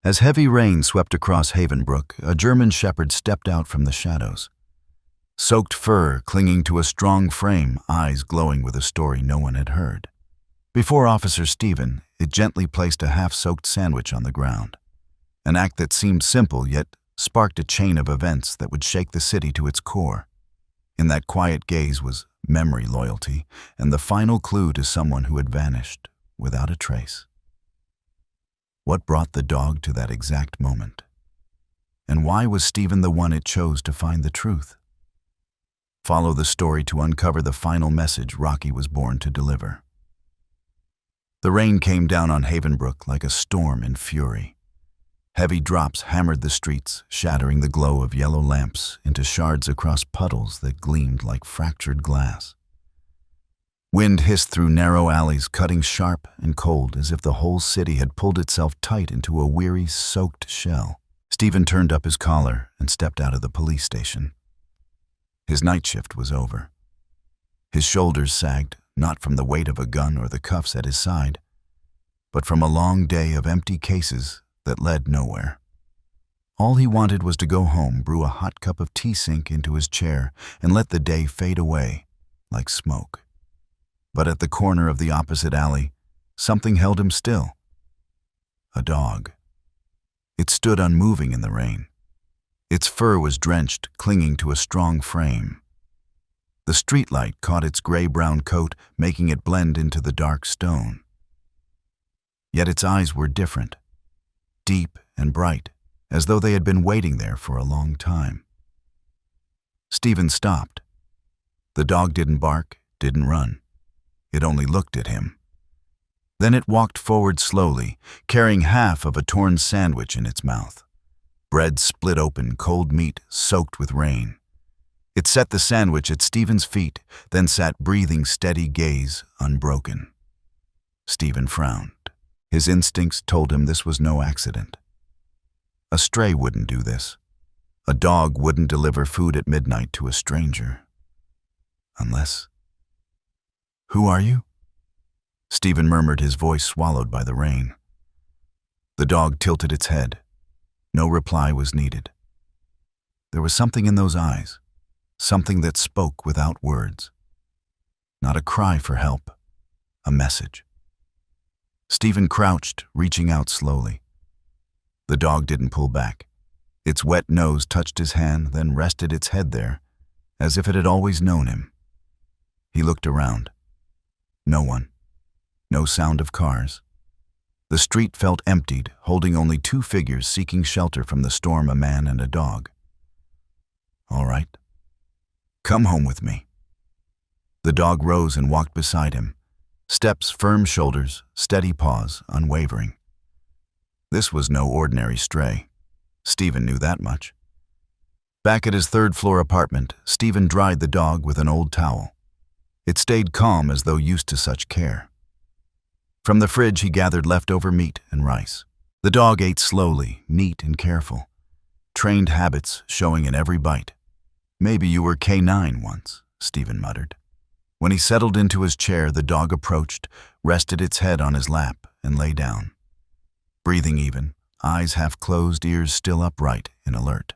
As heavy rain swept across Havenbrook, a German shepherd stepped out from the shadows. Soaked fur clinging to a strong frame, eyes glowing with a story no one had heard. Before Officer Stephen, it gently placed a half-soaked sandwich on the ground. An act that seemed simple, yet sparked a chain of events that would shake the city to its core. In that quiet gaze was memory loyalty, and the final clue to someone who had vanished without a trace. What brought the dog to that exact moment? And why was Stephen the one it chose to find the truth? Follow the story to uncover the final message Rocky was born to deliver. The rain came down on Havenbrook like a storm in fury. Heavy drops hammered the streets, shattering the glow of yellow lamps into shards across puddles that gleamed like fractured glass. Wind hissed through narrow alleys, cutting sharp and cold as if the whole city had pulled itself tight into a weary, soaked shell. Stephen turned up his collar and stepped out of the police station. His night shift was over. His shoulders sagged, not from the weight of a gun or the cuffs at his side, but from a long day of empty cases that led nowhere. All he wanted was to go home, brew a hot cup of tea, sink into his chair, and let the day fade away like smoke. But at the corner of the opposite alley, something held him still. A dog. It stood unmoving in the rain. Its fur was drenched, clinging to a strong frame. The streetlight caught its gray-brown coat, making it blend into the dark stone. Yet its eyes were different, deep and bright, as though they had been waiting there for a long time. Stephen stopped. The dog didn't bark, didn't run. It only looked at him. Then it walked forward slowly, carrying half of a torn sandwich in its mouth. Bread split open, cold meat soaked with rain. It set the sandwich at Stephen's feet, then sat breathing, steady gaze unbroken. Stephen frowned. His instincts told him this was no accident. A stray wouldn't do this. A dog wouldn't deliver food at midnight to a stranger. Unless... "Who are you?" Stephen murmured, his voice swallowed by the rain. The dog tilted its head. No reply was needed. There was something in those eyes, something that spoke without words. Not a cry for help, a message. Stephen crouched, reaching out slowly. The dog didn't pull back. Its wet nose touched his hand, then rested its head there, as if it had always known him. He looked around. No one. No sound of cars. The street felt emptied, holding only two figures seeking shelter from the storm, a man and a dog. "All right. Come home with me." The dog rose and walked beside him. Steps, firm shoulders, steady paws, unwavering. This was no ordinary stray. Stephen knew that much. Back at his third-floor apartment, Stephen dried the dog with an old towel. It stayed calm as though used to such care. From the fridge he gathered leftover meat and rice. The dog ate slowly, neat and careful. Trained habits showing in every bite. "Maybe you were K9 once," Stephen muttered. When he settled into his chair, the dog approached, rested its head on his lap, and lay down. Breathing even, eyes half closed, ears still upright and alert.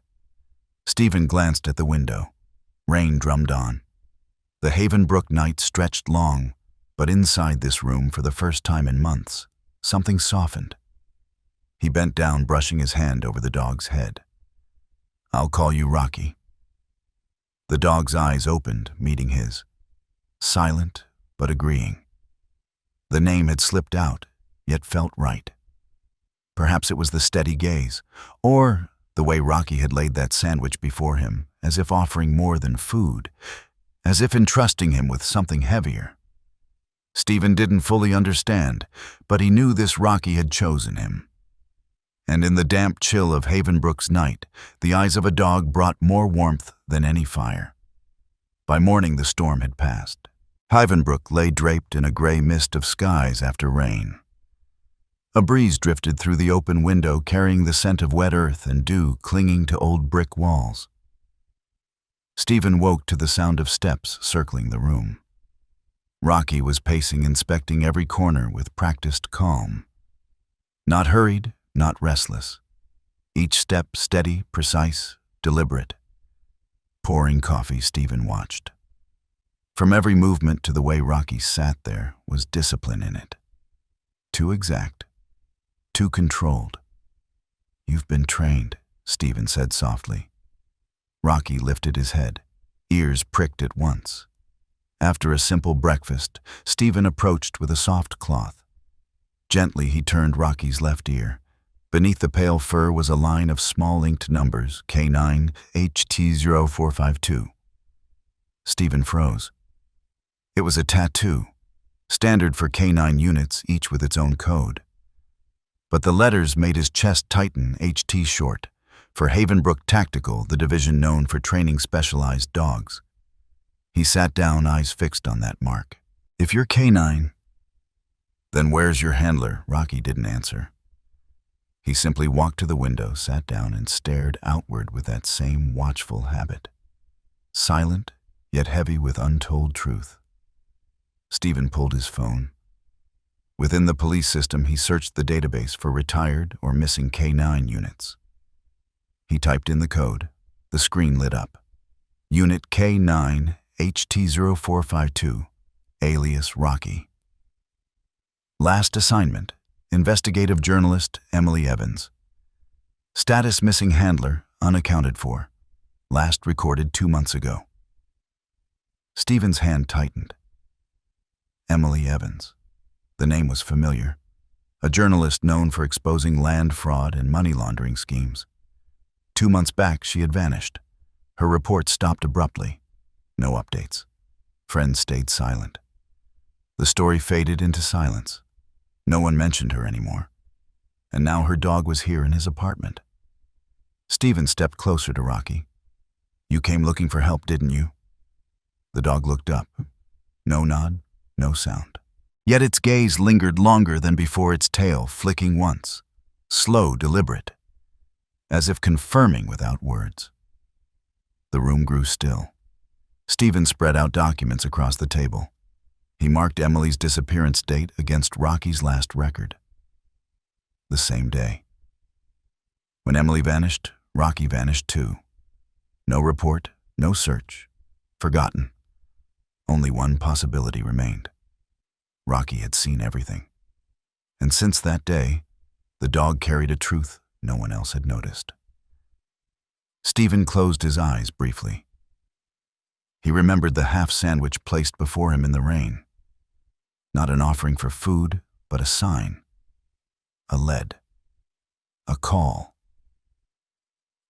Stephen glanced at the window. Rain drummed on. The Havenbrook night stretched long, but inside this room, for the first time in months, something softened. He bent down, brushing his hand over the dog's head. "I'll call you Rocky." The dog's eyes opened, meeting his. Silent, but agreeing. The name had slipped out, yet felt right. Perhaps it was the steady gaze, or the way Rocky had laid that sandwich before him, as if offering more than food, as if entrusting him with something heavier. Stephen didn't fully understand, but he knew this Rocky had chosen him. And in the damp chill of Havenbrook's night, the eyes of a dog brought more warmth than any fire. By morning the storm had passed. Havenbrook lay draped in a gray mist of skies after rain. A breeze drifted through the open window, carrying the scent of wet earth and dew clinging to old brick walls. Stephen woke to the sound of steps circling the room. Rocky was pacing, inspecting every corner with practiced calm. Not hurried, not restless. Each step steady, precise, deliberate. Pouring coffee, Stephen watched. From every movement to the way Rocky sat there was discipline in it. Too exact, too controlled. "You've been trained," Stephen said softly. Rocky lifted his head, ears pricked at once. After a simple breakfast, Stephen approached with a soft cloth. Gently he turned Rocky's left ear. Beneath the pale fur was a line of small inked numbers, K9 HT0452. Stephen froze. It was a tattoo, standard for K9 units, each with its own code. But the letters made his chest tighten, HT short, for Havenbrook Tactical, the division known for training specialized dogs. He sat down, eyes fixed on that mark. "If you're K9, then where's your handler?" Rocky didn't answer. He simply walked to the window, sat down, and stared outward with that same watchful habit. Silent, yet heavy with untold truth. Stephen pulled his phone. Within the police system, he searched the database for retired or missing K9 units. He typed in the code. The screen lit up. Unit K9 HT0452, alias Rocky. Last assignment, investigative journalist Emily Evans. Status missing handler, unaccounted for. Last recorded 2 months ago. Stephen's hand tightened. Emily Evans. The name was familiar. A journalist known for exposing land fraud and money laundering schemes. 2 months back, she had vanished. Her report stopped abruptly. No updates. Friends stayed silent. The story faded into silence. No one mentioned her anymore. And now her dog was here in his apartment. Stephen stepped closer to Rocky. "You came looking for help, didn't you?" The dog looked up. No nod, no sound. Yet its gaze lingered longer than before, its tail flicking once. Slow, deliberate. As if confirming without words. The room grew still. Stephen spread out documents across the table. He marked Emily's disappearance date against Rocky's last record. The same day. When Emily vanished, Rocky vanished too. No report, no search. Forgotten. Only one possibility remained. Rocky had seen everything. And since that day, the dog carried a truth no one else had noticed. Stephen closed his eyes briefly. He remembered the half sandwich placed before him in the rain. Not an offering for food, but a sign. A lead. A call.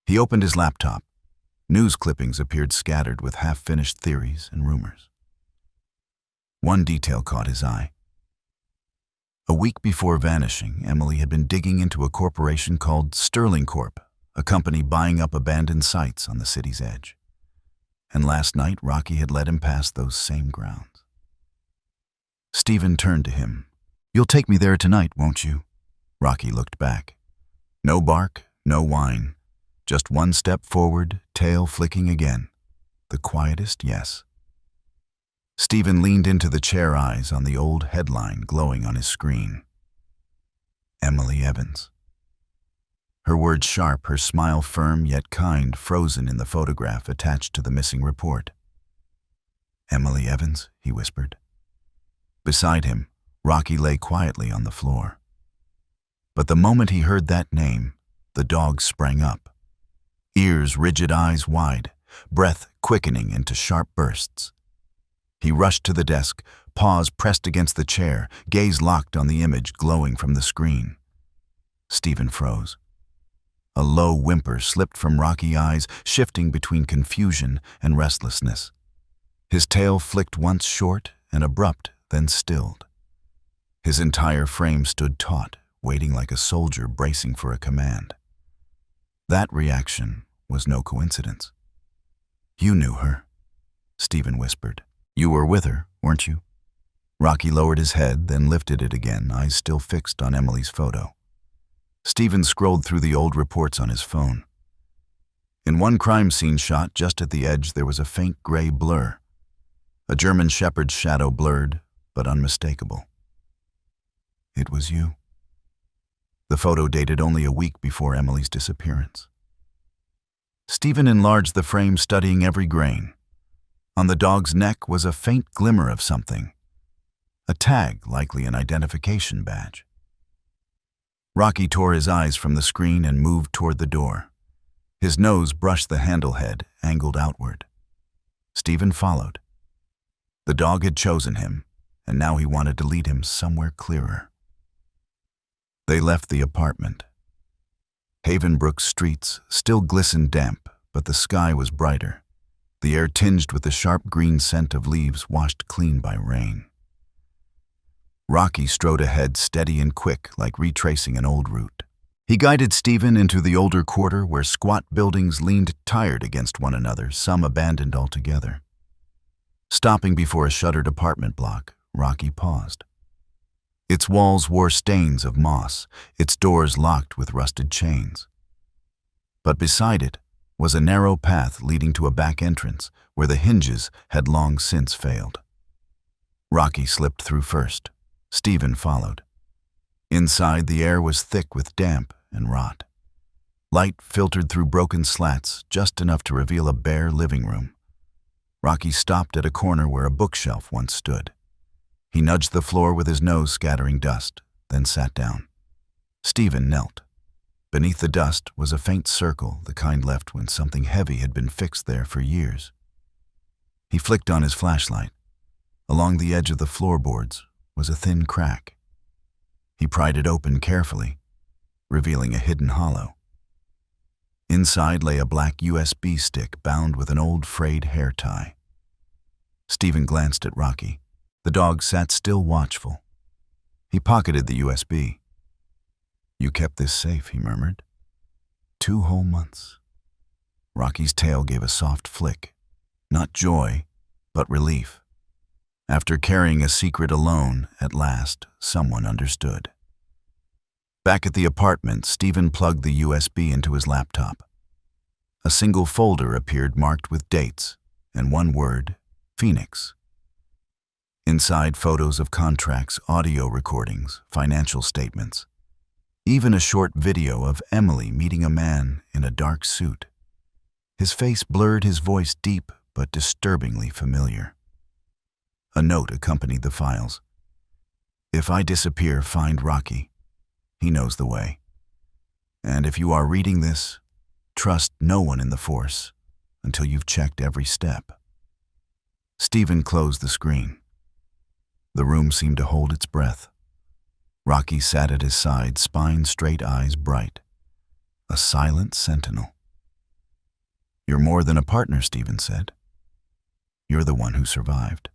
He opened his laptop. News clippings appeared scattered with half-finished theories and rumors. One detail caught his eye. A week before vanishing, Emily had been digging into a corporation called Sterling Corp., a company buying up abandoned sites on the city's edge. And last night, Rocky had led him past those same grounds. Stephen turned to him. "You'll take me there tonight, won't you?" Rocky looked back. No bark, no whine. Just one step forward, tail flicking again. The quietest, yes. Stephen leaned into the chair, eyes on the old headline glowing on his screen. Emily Evans. Her words sharp, her smile firm yet kind, frozen in the photograph attached to the missing report. "Emily Evans," he whispered. Beside him, Rocky lay quietly on the floor. But the moment he heard that name, the dog sprang up. Ears rigid, eyes wide, breath quickening into sharp bursts. He rushed to the desk, paws pressed against the chair, gaze locked on the image glowing from the screen. Stephen froze. A low whimper slipped from Rocky's eyes, shifting between confusion and restlessness. His tail flicked once short and abrupt, then stilled. His entire frame stood taut, waiting like a soldier bracing for a command. That reaction was no coincidence. "You knew her," Stephen whispered. "You were with her, weren't you?" Rocky lowered his head, then lifted it again, eyes still fixed on Emily's photo. Stephen scrolled through the old reports on his phone. In one crime scene shot just at the edge, there was a faint gray blur. A German shepherd's shadow, blurred but unmistakable. "It was you." the photo dated only a week before Emily's disappearance. Stephen enlarged the frame, studying every grain. On the dog's neck was a faint glimmer of something. A tag, likely an identification badge. Rocky tore his eyes from the screen and moved toward the door. His nose brushed the handle head, angled outward. Stephen followed. The dog had chosen him, and now he wanted to lead him somewhere clearer. They left the apartment. Havenbrook's streets still glistened damp, but the sky was brighter, the air tinged with the sharp green scent of leaves washed clean by rain. Rocky strode ahead, steady and quick, like retracing an old route. He guided Stephen into the older quarter where squat buildings leaned tired against one another, some abandoned altogether. Stopping before a shuttered apartment block, Rocky paused. Its walls wore stains of moss, its doors locked with rusted chains. But beside it was a narrow path leading to a back entrance where the hinges had long since failed. Rocky slipped through first. Stephen followed. Inside, the air was thick with damp and rot. Light filtered through broken slats, just enough to reveal a bare living room. Rocky stopped at a corner where a bookshelf once stood. He nudged the floor with his nose scattering dust, then sat down. Stephen knelt. Beneath the dust was a faint circle, the kind left when something heavy had been fixed there for years. He flicked on his flashlight. Along the edge of the floorboards was a thin crack. He pried it open carefully, revealing a hidden hollow. Inside lay a black USB stick bound with an old frayed hair tie. Stephen glanced at Rocky. The dog sat still, watchful. He pocketed the USB. "You kept this safe," he murmured. 2 whole months. Rocky's tail gave a soft flick. Not joy, but relief. After carrying a secret alone, at last, someone understood. Back at the apartment, Stephen plugged the USB into his laptop. A single folder appeared marked with dates and one word, Phoenix. Inside, photos of contracts, audio recordings, financial statements. Even a short video of Emily meeting a man in a dark suit. His face blurred, his voice deep but disturbingly familiar. A note accompanied the files. "If I disappear, find Rocky. He knows the way. And if you are reading this, trust no one in the force until you've checked every step." Stephen closed the screen. The room seemed to hold its breath. Rocky sat at his side, spine straight, eyes bright. A silent sentinel. "You're more than a partner," Stephen said. "You're the one who survived."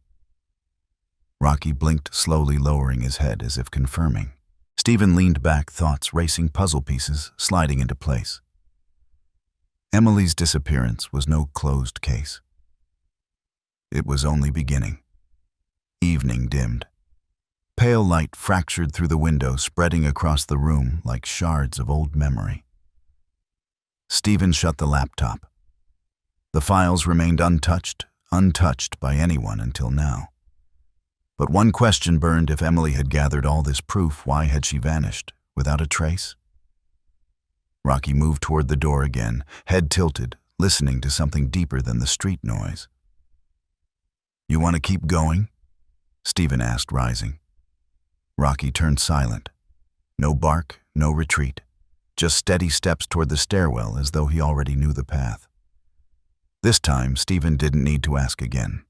Rocky blinked slowly, lowering his head as if confirming. Stephen leaned back, thoughts racing, puzzle pieces sliding into place. Emily's disappearance was no closed case. It was only beginning. Evening dimmed. Pale light fractured through the window, spreading across the room like shards of old memory. Stephen shut the laptop. The files remained untouched by anyone until now. But one question burned: if Emily had gathered all this proof, why had she vanished without a trace? Rocky moved toward the door again, head tilted, listening to something deeper than the street noise. "You want to keep going?" Stephen asked, rising. Rocky turned silent. No bark, no retreat. Just steady steps toward the stairwell, as though he already knew the path. This time, Stephen didn't need to ask again.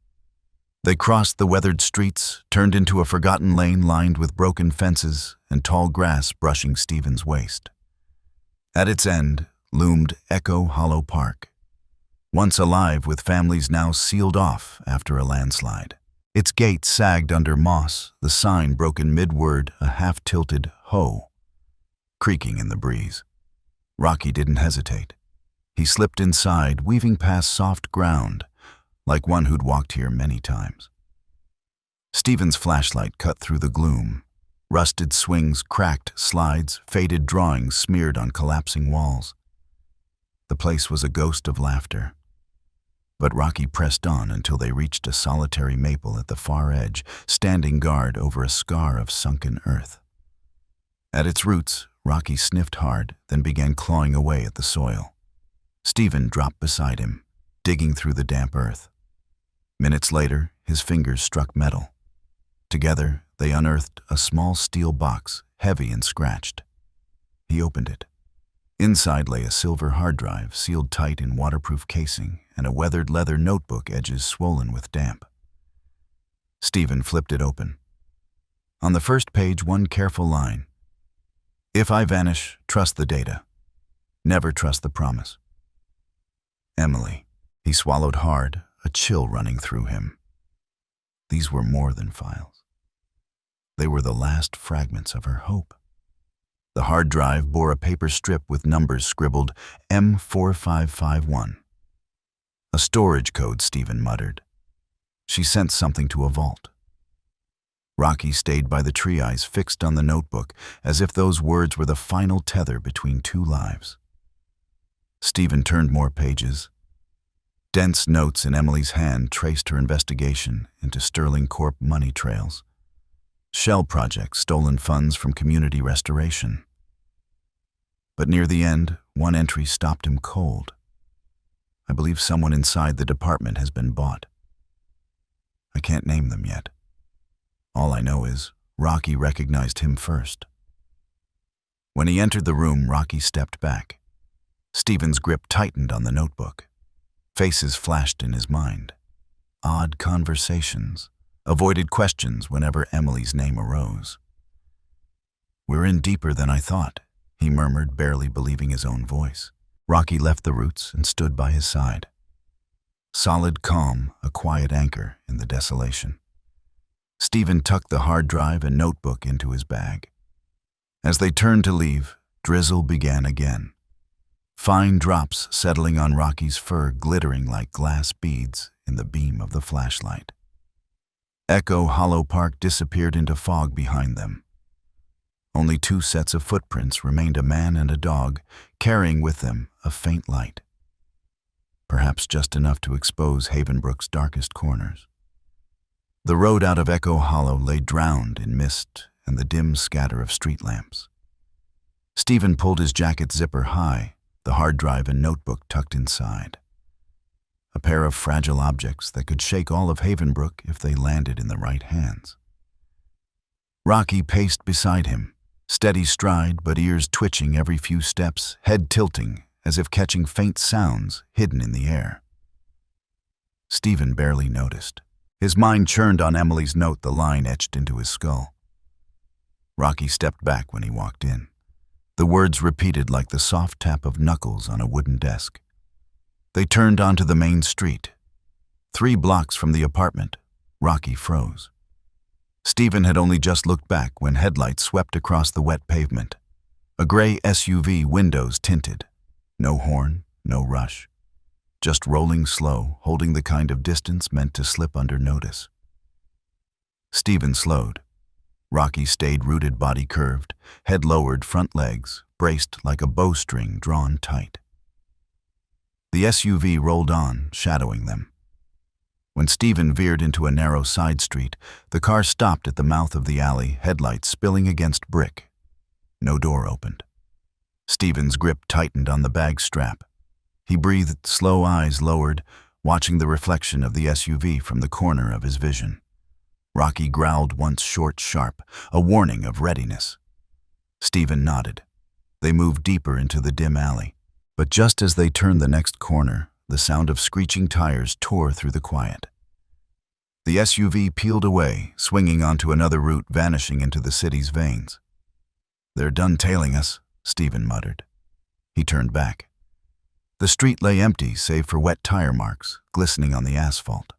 They crossed the weathered streets, turned into a forgotten lane lined with broken fences and tall grass brushing Stephen's waist. At its end loomed Echo Hollow Park, once alive with families now sealed off after a landslide. Its gate sagged under moss, the sign broken mid-word, a half-tilted "ho," creaking in the breeze. Rocky didn't hesitate. He slipped inside, weaving past soft ground, like one who'd walked here many times. Stephen's flashlight cut through the gloom. Rusted swings, cracked slides, faded drawings smeared on collapsing walls. The place was a ghost of laughter. But Rocky pressed on until they reached a solitary maple at the far edge, standing guard over a scar of sunken earth. At its roots, Rocky sniffed hard, then began clawing away at the soil. Stephen dropped beside him, digging through the damp earth. Minutes later, his fingers struck metal. Together, they unearthed a small steel box, heavy and scratched. He opened it. Inside lay a silver hard drive, sealed tight in waterproof casing, and a weathered leather notebook, edges swollen with damp. Stephen flipped it open. On the first page, one careful line: "If I vanish, trust the data. Never trust the promise." Emily. He swallowed hard, a chill running through him. These were more than files. They were the last fragments of her hope. The hard drive bore a paper strip with numbers scribbled M4551. A storage code, Stephen muttered. She sent something to a vault. Rocky stayed by the tree, eyes fixed on the notebook, as if those words were the final tether between two lives. Stephen turned more pages. Dense notes in Emily's hand traced her investigation into Sterling Corp money trails. Shell projects, stolen funds from community restoration. But near the end, one entry stopped him cold. "I believe someone inside the department has been bought. I can't name them yet. All I know is Rocky recognized him first." When he entered the room, Rocky stepped back. Stephen's grip tightened on the notebook. Faces flashed in his mind. Odd conversations, avoided questions whenever Emily's name arose. "We're in deeper than I thought," he murmured, barely believing his own voice. Rocky left the roots and stood by his side. Solid calm, a quiet anchor in the desolation. Stephen tucked the hard drive and notebook into his bag. As they turned to leave, drizzle began again. Fine drops settling on Rocky's fur, glittering like glass beads in the beam of the flashlight. Echo Hollow Park disappeared into fog behind them. Only two sets of footprints remained, a man and a dog, carrying with them a faint light. Perhaps just enough to expose Havenbrook's darkest corners. The road out of Echo Hollow lay drowned in mist and the dim scatter of street lamps. Stephen pulled his jacket zipper high, the hard drive and notebook tucked inside. A pair of fragile objects that could shake all of Havenbrook if they landed in the right hands. Rocky paced beside him, steady stride but ears twitching every few steps, head tilting as if catching faint sounds hidden in the air. Stephen barely noticed. His mind churned on Emily's note, the line etched into his skull. Rocky stepped back when he walked in. The words repeated like the soft tap of knuckles on a wooden desk. They turned onto the main street. 3 blocks from the apartment, Rocky froze. Stephen had only just looked back when headlights swept across the wet pavement. A gray SUV, windows tinted. No horn, no rush. Just rolling slow, holding the kind of distance meant to slip under notice. Stephen slowed. Rocky stayed rooted, body curved, head lowered, front legs braced like a bowstring drawn tight. The SUV rolled on, shadowing them. When Stephen veered into a narrow side street, the car stopped at the mouth of the alley, headlights spilling against brick. No door opened. Stephen's grip tightened on the bag strap. He breathed, slow, eyes lowered, watching the reflection of the SUV from the corner of his vision. Rocky growled once, short, sharp, a warning of readiness. Stephen nodded. They moved deeper into the dim alley. But just as they turned the next corner, the sound of screeching tires tore through the quiet. The SUV peeled away, swinging onto another route, vanishing into the city's veins. "They're done tailing us," Stephen muttered. He turned back. The street lay empty, save for wet tire marks, glistening on the asphalt.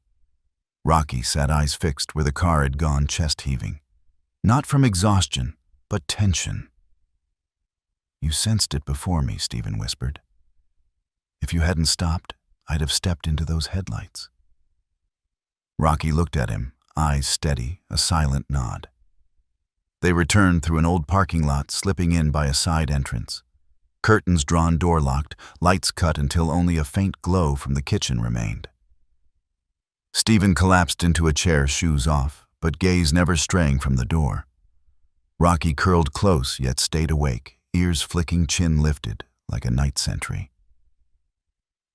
Rocky sat eyes fixed where the car had gone, chest heaving. Not from exhaustion, but tension. "You sensed it before me," Stephen whispered. "If you hadn't stopped, I'd have stepped into those headlights." Rocky looked at him, eyes steady, a silent nod. They returned through an old parking lot, slipping in by a side entrance. Curtains drawn, door locked, lights cut until only a faint glow from the kitchen remained. Stephen collapsed into a chair, shoes off, but gaze never straying from the door. Rocky curled close, yet stayed awake, ears flicking, chin lifted, like a night sentry.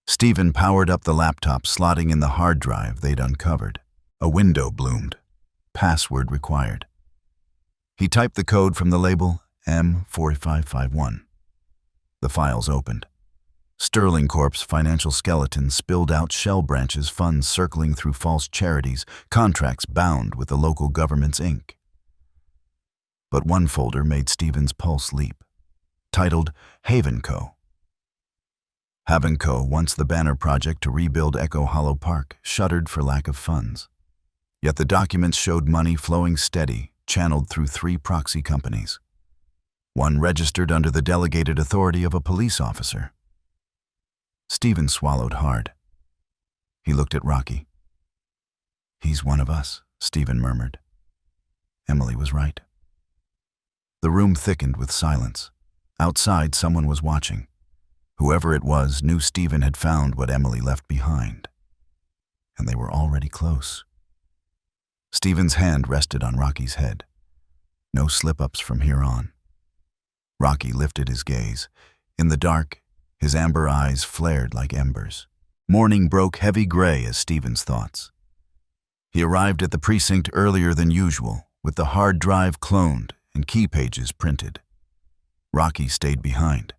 Stephen powered up the laptop, slotting in the hard drive they'd uncovered. A window bloomed. Password required. He typed the code from the label M4551. The files opened. Sterling Corp's financial skeleton spilled out shell branches, funds circling through false charities, contracts bound with the local government's ink. But one folder made Stephen's pulse leap. Titled Havenco. Havenco, once the banner project to rebuild Echo Hollow Park, shuttered for lack of funds. Yet the documents showed money flowing steady, channeled through 3 proxy companies. One registered under the delegated authority of a police officer. Stephen swallowed hard. He looked at Rocky. "He's one of us," Stephen murmured. Emily was right. The room thickened with silence. Outside, someone was watching. Whoever it was knew Stephen had found what Emily left behind. And they were already close. Stephen's hand rested on Rocky's head. No slip-ups from here on. Rocky lifted his gaze. In the dark, his amber eyes flared like embers. Morning broke heavy gray as Stephen's thoughts. He arrived at the precinct earlier than usual, with the hard drive cloned and key pages printed. Rocky stayed behind.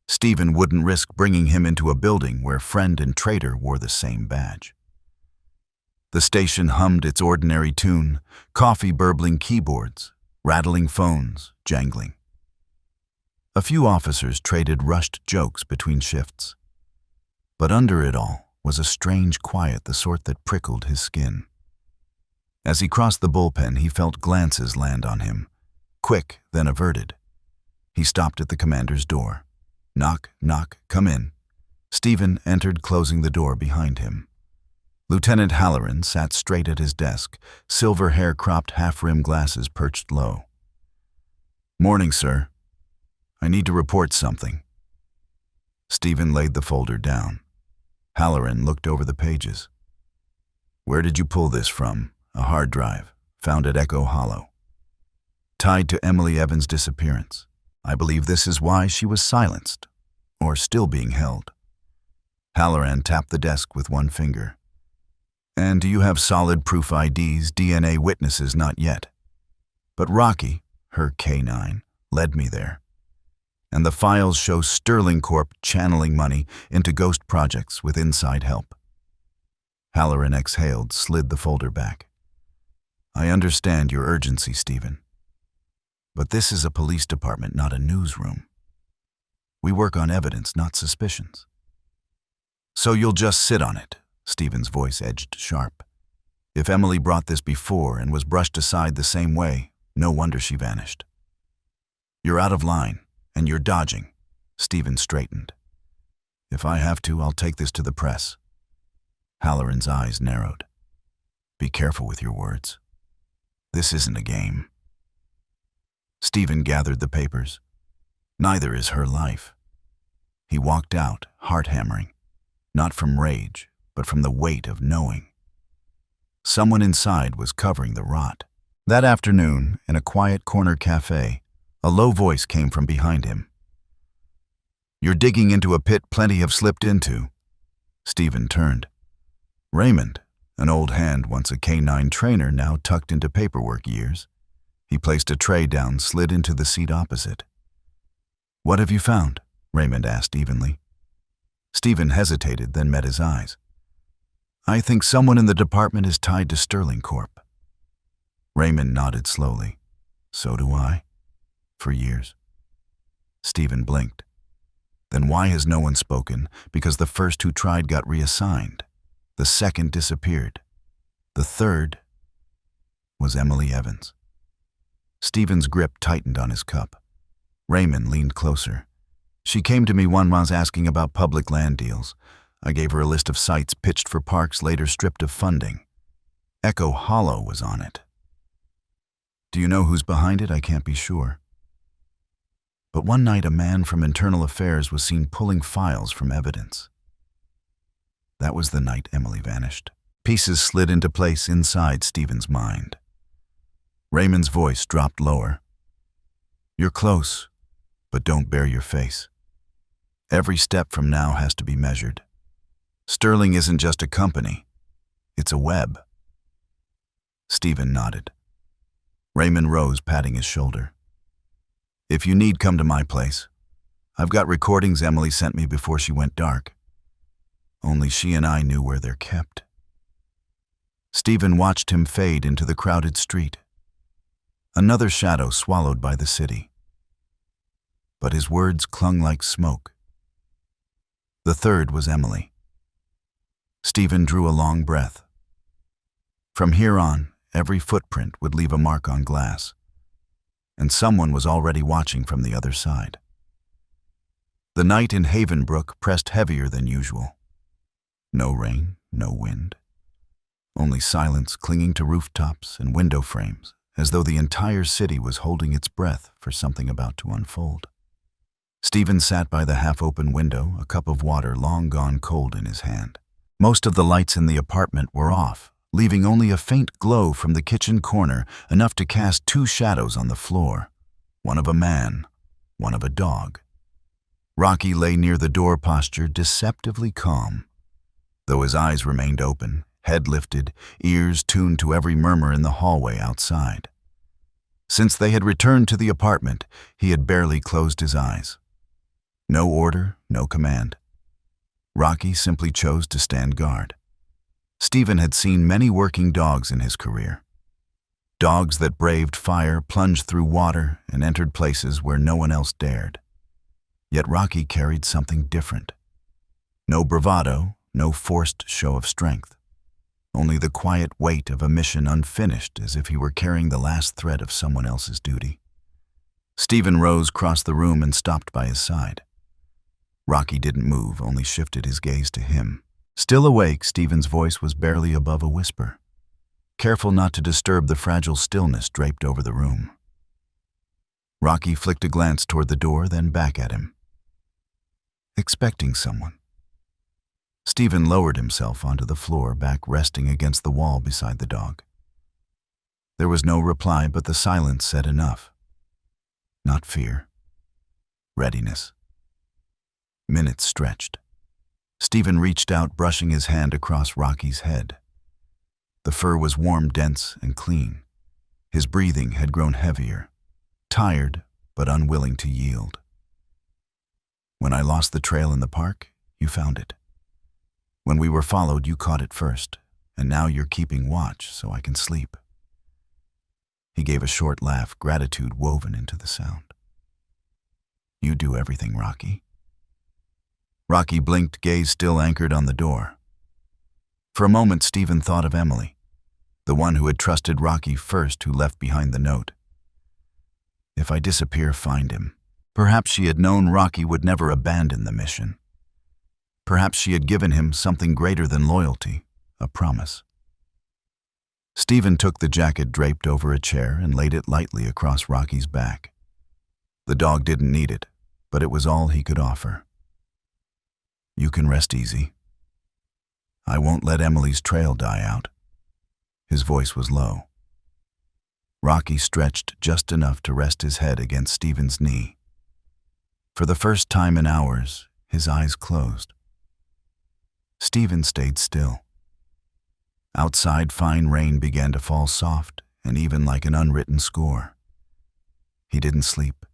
Stephen wouldn't risk bringing him into a building where friend and traitor wore the same badge. The station hummed its ordinary tune, coffee burbling keyboards, rattling phones, jangling. A few officers traded rushed jokes between shifts. But under it all was a strange quiet, the sort that prickled his skin. As he crossed the bullpen, he felt glances land on him, quick, then averted. He stopped at the commander's door. Knock, knock, come in. Stephen entered, closing the door behind him. Lieutenant Halloran sat straight at his desk, silver hair cropped, half-rimmed glasses perched low. "Morning, sir. I need to report something." Stephen laid the folder down. Halloran looked over the pages. "Where did you pull this from?" "A hard drive, found at Echo Hollow. Tied to Emily Evans' disappearance. I believe this is why she was silenced, or still being held." Halloran tapped the desk with one finger. "And do you have solid proof IDs, DNA witnesses?" "Not yet. But Rocky, her K9, led me there. And the files show Sterling Corp channeling money into ghost projects with inside help." Halloran exhaled, slid the folder back. "I understand your urgency, Stephen. But this is a police department, not a newsroom. We work on evidence, not suspicions." "So you'll just sit on it?" Stephen's voice edged sharp. "If Emily brought this before and was brushed aside the same way, no wonder she vanished." "You're out of line, and you're dodging." Stephen straightened. "If I have to, I'll take this to the press." Halloran's eyes narrowed. "Be careful with your words. This isn't a game." Stephen gathered the papers. Neither is her life. He walked out, heart hammering, not from rage, but from the weight of knowing. Someone inside was covering the rot. That afternoon, in a quiet corner cafe, a low voice came from behind him. "You're digging into a pit plenty have slipped into." Stephen turned. Raymond, an old hand, once a K9 trainer, now tucked into paperwork years. He placed a tray down, slid into the seat opposite. "What have you found?" Raymond asked evenly. Stephen hesitated, then met his eyes. "I think someone in the department is tied to Sterling Corp." Raymond nodded slowly. "So do I. For years." Stephen blinked. "Then why has no one spoken?" "Because the first who tried got reassigned. The second disappeared. The third was Emily Evans." Stephen's grip tightened on his cup. Raymond leaned closer. "She came to me one month asking about public land deals. I gave her a list of sites pitched for parks, later stripped of funding. Echo Hollow was on it. Do you know who's behind it? I can't be sure. But one night a man from Internal Affairs was seen pulling files from evidence. That was the night Emily vanished. Pieces slid into place inside Stephen's mind. Raymond's voice dropped lower. "You're close. but don't bare your face. Every step from now has to be measured. Sterling isn't just a company, it's a web. Stephen nodded. Raymond rose, patting his shoulder. If you need, come to my place. I've got recordings Emily sent me before she went dark. Only she and I knew where they're kept. Stephen watched him fade into the crowded street. Another shadow swallowed by the city. But his words clung like smoke. The third was Emily. Stephen drew a long breath. From here on, every footprint would leave a mark on glass, and someone was already watching from the other side. The night in Havenbrook pressed heavier than usual. No rain, no wind. Only silence clinging to rooftops and window frames, as though the entire city was holding its breath for something about to unfold. Stephen sat by the half-open window, a cup of water long gone cold in his hand. Most of the lights in the apartment were off, leaving only a faint glow from the kitchen corner, enough to cast two shadows on the floor, one of a man, one of a dog. Rocky lay near the door, posture deceptively calm, though his eyes remained open, head lifted, ears tuned to every murmur in the hallway outside. Since they had returned to the apartment, he had barely closed his eyes. No order, no command. Rocky simply chose to stand guard. Stephen had seen many working dogs in his career. Dogs that braved fire, plunged through water, and entered places where no one else dared. Yet Rocky carried something different. No bravado, no forced show of strength. Only the quiet weight of a mission unfinished, as if he were carrying the last thread of someone else's duty. Stephen rose, crossed the room, and stopped by his side. Rocky didn't move, only shifted his gaze to him. Still awake, Stephen's voice was barely above a whisper, careful not to disturb the fragile stillness draped over the room. Rocky flicked a glance toward the door, then back at him. Expecting someone. Stephen lowered himself onto the floor, back resting against the wall beside the dog. There was no reply, but the silence said enough. Not fear. Readiness. Minutes stretched. Stephen reached out, brushing his hand across Rocky's head. The fur was warm, dense, and clean. His breathing had grown heavier, tired but unwilling to yield. When I lost the trail in the park, you found it. When we were followed, you caught it first, and now you're keeping watch so I can sleep. He gave a short laugh, gratitude woven into the sound. You do everything, Rocky. Rocky blinked, gaze still anchored on the door. For a moment, Stephen thought of Emily, the one who had trusted Rocky first, who left behind the note. If I disappear, find him. Perhaps she had known Rocky would never abandon the mission. Perhaps she had given him something greater than loyalty, a promise. Stephen took the jacket draped over a chair and laid it lightly across Rocky's back. The dog didn't need it, but it was all he could offer. You can rest easy. I won't let Emily's trail die out. His voice was low. Rocky stretched just enough to rest his head against Stephen's knee. For the first time in hours, his eyes closed. Stephen stayed still. Outside, fine rain began to fall, soft and even like an unwritten score. He didn't sleep.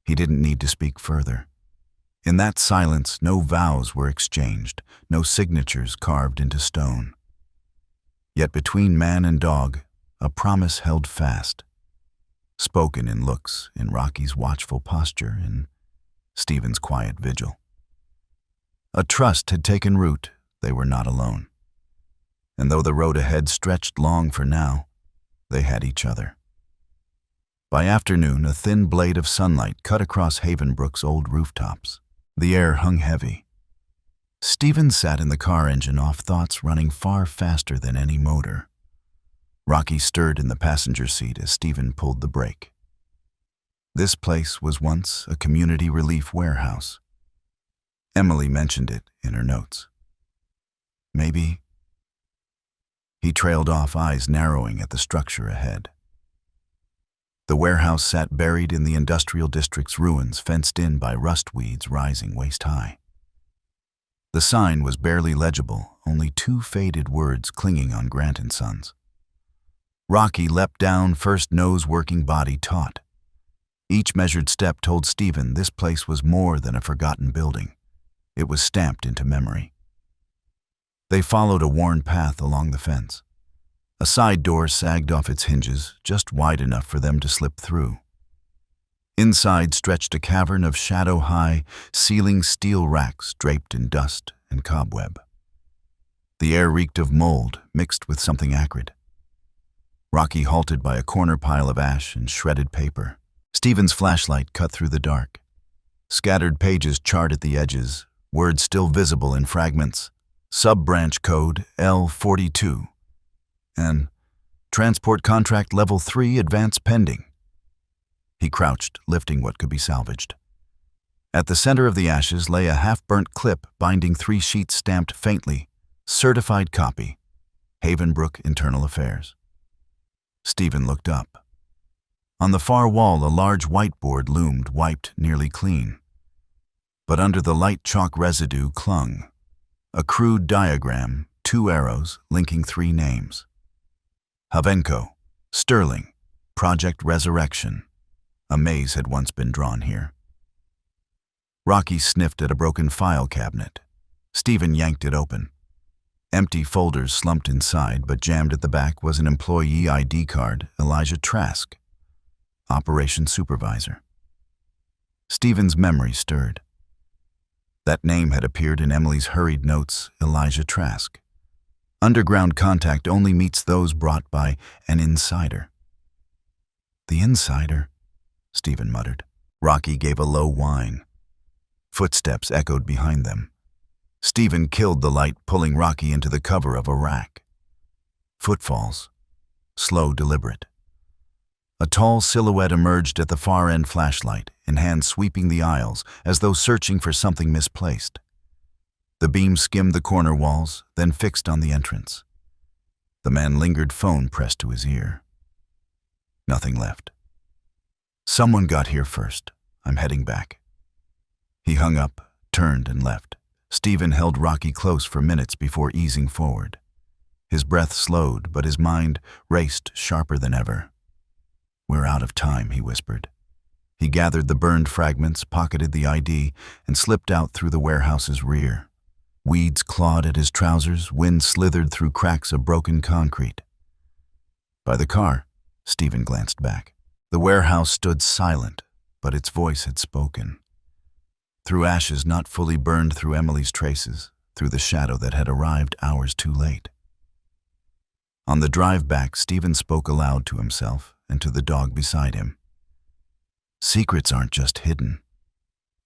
He didn't need to speak further. In that silence, no vows were exchanged, no signatures carved into stone. Yet between man and dog, a promise held fast, spoken in looks, in Rocky's watchful posture, in Stephen's quiet vigil. A trust had taken root. They were not alone. And though the road ahead stretched long for now, they had each other. By afternoon, a thin blade of sunlight cut across Havenbrook's old rooftops. The air hung heavy. Stephen sat in the car engine off, thoughts running far faster than any motor. Rocky stirred in the passenger seat as Stephen pulled the brake. This place was once a community relief warehouse. Emily mentioned it in her notes. Maybe. He trailed off, eyes narrowing at the structure ahead. The warehouse sat buried in the industrial district's ruins, fenced in by rust weeds rising waist-high. The sign was barely legible, only 2 faded words clinging on Grant & Sons. Rocky leapt down, first nose working, body taut. Each measured step told Stephen this place was more than a forgotten building. It was stamped into memory. They followed a worn path along the fence. A side door sagged off its hinges, just wide enough for them to slip through. Inside stretched a cavern of shadow-high, ceiling steel racks draped in dust and cobweb. The air reeked of mold mixed with something acrid. Rocky halted by a corner pile of ash and shredded paper. Stephen's flashlight cut through the dark. Scattered pages charred at the edges, words still visible in fragments. Sub-branch code L42. And transport contract level 3 advance pending. He crouched, lifting what could be salvaged. At the center of the ashes lay a half-burnt clip binding 3 sheets stamped faintly, certified copy, Havenbrook Internal Affairs. Stephen looked up. On the far wall, a large whiteboard loomed, wiped nearly clean. But under the light chalk residue clung a crude diagram, 2 arrows linking 3 names. Havenco, Sterling, Project Resurrection. A maze had once been drawn here. Rocky sniffed at a broken file cabinet. Stephen yanked it open. Empty folders slumped inside, but jammed at the back was an employee ID card, Elijah Trask, Operations Supervisor. Stephen's memory stirred. That name had appeared in Emily's hurried notes, Elijah Trask. Underground contact only meets those brought by an insider. The insider, Stephen muttered. Rocky gave a low whine. Footsteps echoed behind them. Stephen killed the light, pulling Rocky into the cover of a rack. Footfalls, slow, deliberate. A tall silhouette emerged at the far end, flashlight in hand, sweeping the aisles as though searching for something misplaced. The beam skimmed the corner walls, then fixed on the entrance. The man lingered, phone pressed to his ear. Nothing left. Someone got here first. I'm heading back. He hung up, turned, and left. Stephen held Rocky close for minutes before easing forward. His breath slowed, but his mind raced sharper than ever. We're out of time, he whispered. He gathered the burned fragments, pocketed the ID, and slipped out through the warehouse's rear. Weeds clawed at his trousers, wind slithered through cracks of broken concrete. By the car, Stephen glanced back. The warehouse stood silent, but its voice had spoken. Through ashes not fully burned, through Emily's traces, through the shadow that had arrived hours too late. On the drive back, Stephen spoke aloud to himself and to the dog beside him. Secrets aren't just hidden.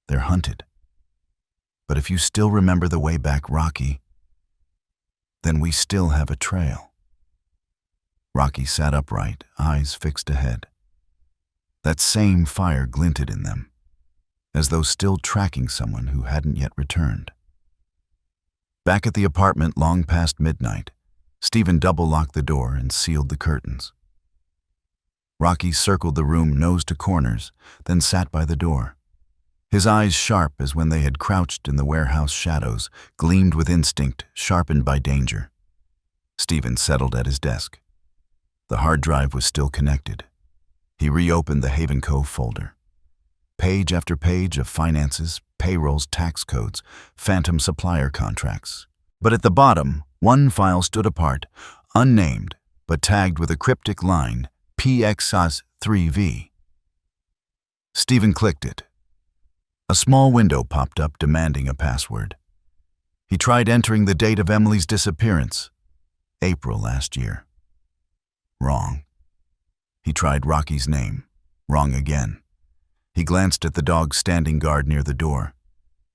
They're hunted. But if you still remember the way back, Rocky, then we still have a trail. Rocky sat upright, eyes fixed ahead. That same fire glinted in them, as though still tracking someone who hadn't yet returned. Back at the apartment, long past midnight, Stephen double-locked the door and sealed the curtains. Rocky circled the room nose to corners, then sat by the door. His eyes, sharp as when they had crouched in the warehouse shadows, gleamed with instinct, sharpened by danger. Stephen settled at his desk. The hard drive was still connected. He reopened the Havenco folder. Page after page of finances, payrolls, tax codes, phantom supplier contracts. But at the bottom, one file stood apart, unnamed, but tagged with a cryptic line, PXS3V. Stephen clicked it. A small window popped up demanding a password. He tried entering the date of Emily's disappearance, April last year. Wrong. He tried Rocky's name. Wrong again. He glanced at the dog standing guard near the door.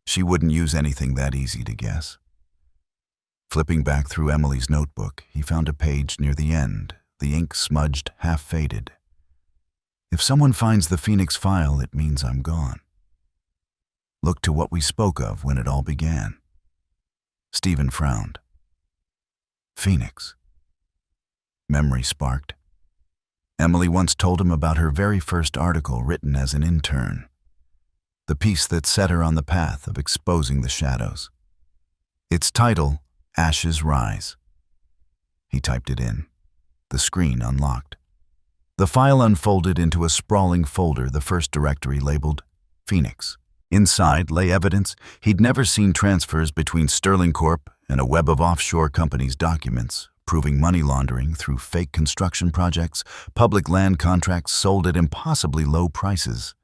She wouldn't use anything that easy to guess. Flipping back through Emily's notebook, he found a page near the end, the ink smudged, half-faded. If someone finds the Phoenix file, it means I'm gone. Look to what we spoke of when it all began. Stephen frowned. Phoenix. Memory sparked. Emily once told him about her very first article written as an intern, the piece that set her on the path of exposing the shadows. Its title, Ashes Rise. He typed it in. The screen unlocked. The file unfolded into a sprawling folder, the first directory labeled Phoenix. Inside lay evidence he'd never seen: transfers between Sterling Corp and a web of offshore companies, documents proving money laundering through fake construction projects, public land contracts sold at impossibly low prices,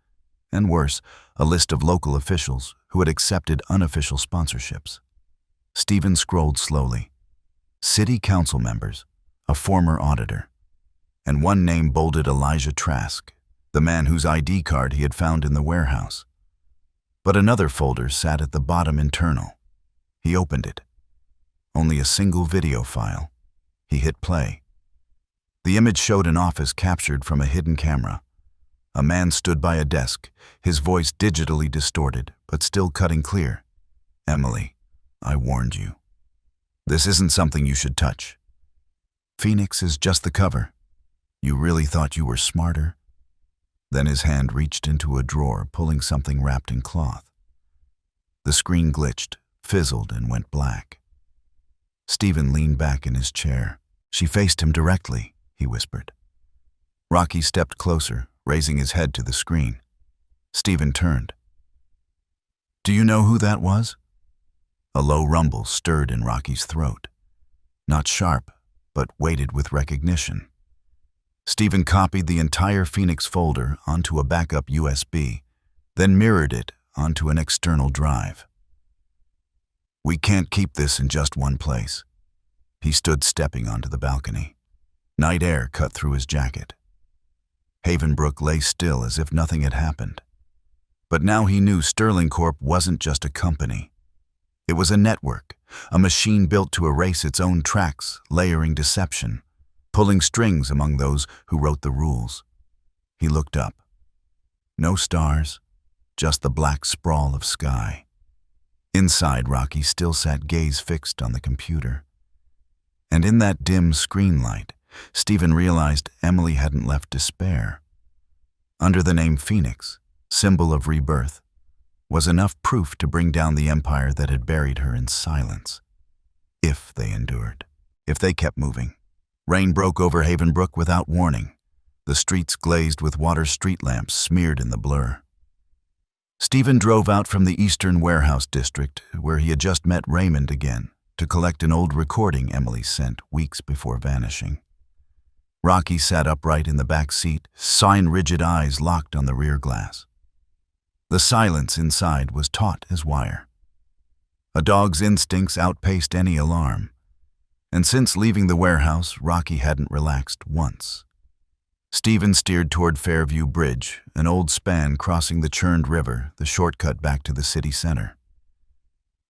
and worse, a list of local officials who had accepted unofficial sponsorships. Stephen scrolled slowly. City council members, a former auditor, and one name bolded: Elijah Trask, the man whose ID card he had found in the warehouse. But another folder sat at the bottom, internal. He opened it. Only a single video file. He hit play. The image showed an office captured from a hidden camera. A man stood by a desk, his voice digitally distorted, but still cutting clear. "Emily, I warned you. This isn't something you should touch. Phoenix is just the cover. You really thought you were smarter?" Then his hand reached into a drawer, pulling something wrapped in cloth. The screen glitched, fizzled, and went black. Stephen leaned back in his chair. "She faced him directly," he whispered. Rocky stepped closer, raising his head to the screen. Stephen turned. "Do you know who that was?" A low rumble stirred in Rocky's throat. Not sharp, but weighted with recognition. Stephen copied the entire Phoenix folder onto a backup USB, then mirrored it onto an external drive. "We can't keep this in just one place." He stood, stepping onto the balcony. Night air cut through his jacket. Havenbrook lay still as if nothing had happened. But now he knew Sterling Corp wasn't just a company. It was a network, a machine built to erase its own tracks, layering deception, pulling strings among those who wrote the rules. He looked up. No stars, just the black sprawl of sky. Inside, Rocky still sat, gaze fixed on the computer. And in that dim screen light, Stephen realized Emily hadn't left despair. Under the name Phoenix, symbol of rebirth, was enough proof to bring down the empire that had buried her in silence. If they endured, if they kept moving. Rain broke over Havenbrook without warning. The streets glazed with water street lamps smeared in the blur. Stephen drove out from the eastern warehouse district, where he had just met Raymond again, to collect an old recording Emily sent weeks before vanishing. Rocky sat upright in the back seat, sign-rigid eyes locked on the rear glass. The silence inside was taut as wire. A dog's instincts outpaced any alarm. And since leaving the warehouse, Rocky hadn't relaxed once. Stephen steered toward Fairview Bridge, an old span crossing the churned river, the shortcut back to the city center.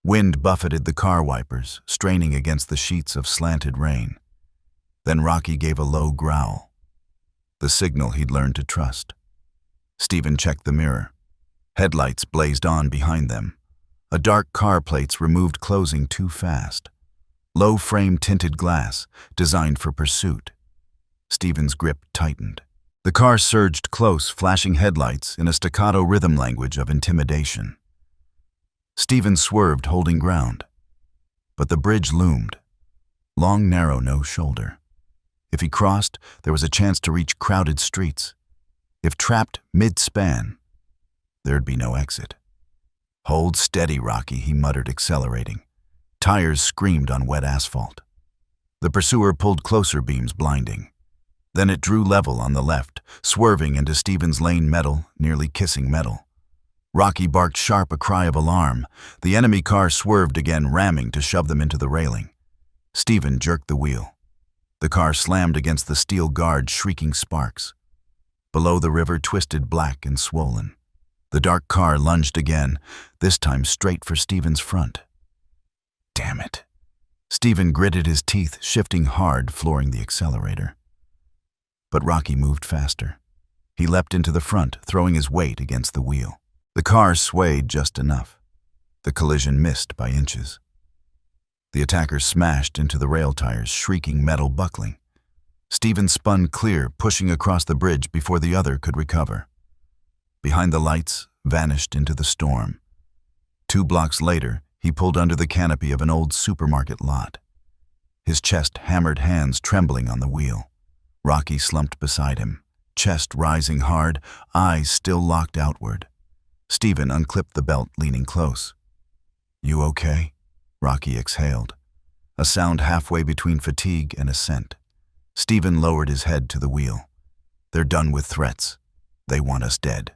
Wind buffeted the car wipers, straining against the sheets of slanted rain. Then Rocky gave a low growl, the signal he'd learned to trust. Stephen checked the mirror. Headlights blazed on behind them. A dark car plates removed, closing too fast. Low-frame tinted glass, designed for pursuit. Stephen's grip tightened. The car surged close, flashing headlights in a staccato rhythm language of intimidation. Stephen swerved, holding ground. But the bridge loomed. Long, narrow, no shoulder. If he crossed, there was a chance to reach crowded streets. If trapped mid-span, there'd be no exit. "Hold steady, Rocky," he muttered, accelerating. Tires screamed on wet asphalt. The pursuer pulled closer, beams blinding. Then it drew level on the left, swerving into Stephen's lane, metal nearly kissing metal. Rocky barked sharp, a cry of alarm. The enemy car swerved again, ramming to shove them into the railing. Stephen jerked the wheel. The car slammed against the steel guard, shrieking sparks. Below, the river twisted black and swollen. The dark car lunged again, this time straight for Stephen's front. Damn it. Stephen gritted his teeth, shifting hard, flooring the accelerator. But Rocky moved faster. He leapt into the front, throwing his weight against the wheel. The car swayed just enough. The collision missed by inches. The attacker smashed into the rail tires, shrieking, metal buckling. Stephen spun clear, pushing across the bridge before the other could recover. Behind the lights, vanished into the storm. 2 blocks later, he pulled under the canopy of an old supermarket lot. His chest-hammered hands trembling on the wheel. Rocky slumped beside him, chest rising hard, eyes still locked outward. Stephen unclipped the belt, leaning close. "You okay?" Rocky exhaled, a sound halfway between fatigue and assent. Stephen lowered his head to the wheel. "They're done with threats. They want us dead."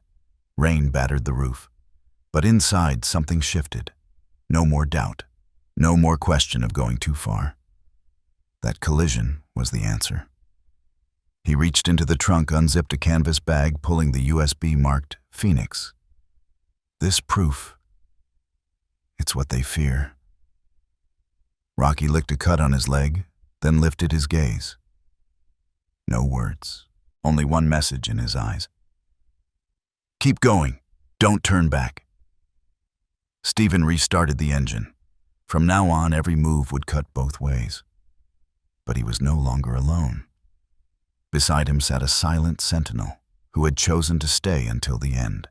Rain battered the roof. But inside, something shifted. No more doubt. No more question of going too far. That collision was the answer. He reached into the trunk, unzipped a canvas bag, pulling the USB marked Phoenix. This proof. It's what they fear. Rocky licked a cut on his leg, then lifted his gaze. No words, only one message in his eyes. "Keep going. Don't turn back." Stephen restarted the engine. From now on, every move would cut both ways. But he was no longer alone. Beside him sat a silent sentinel who had chosen to stay until the end.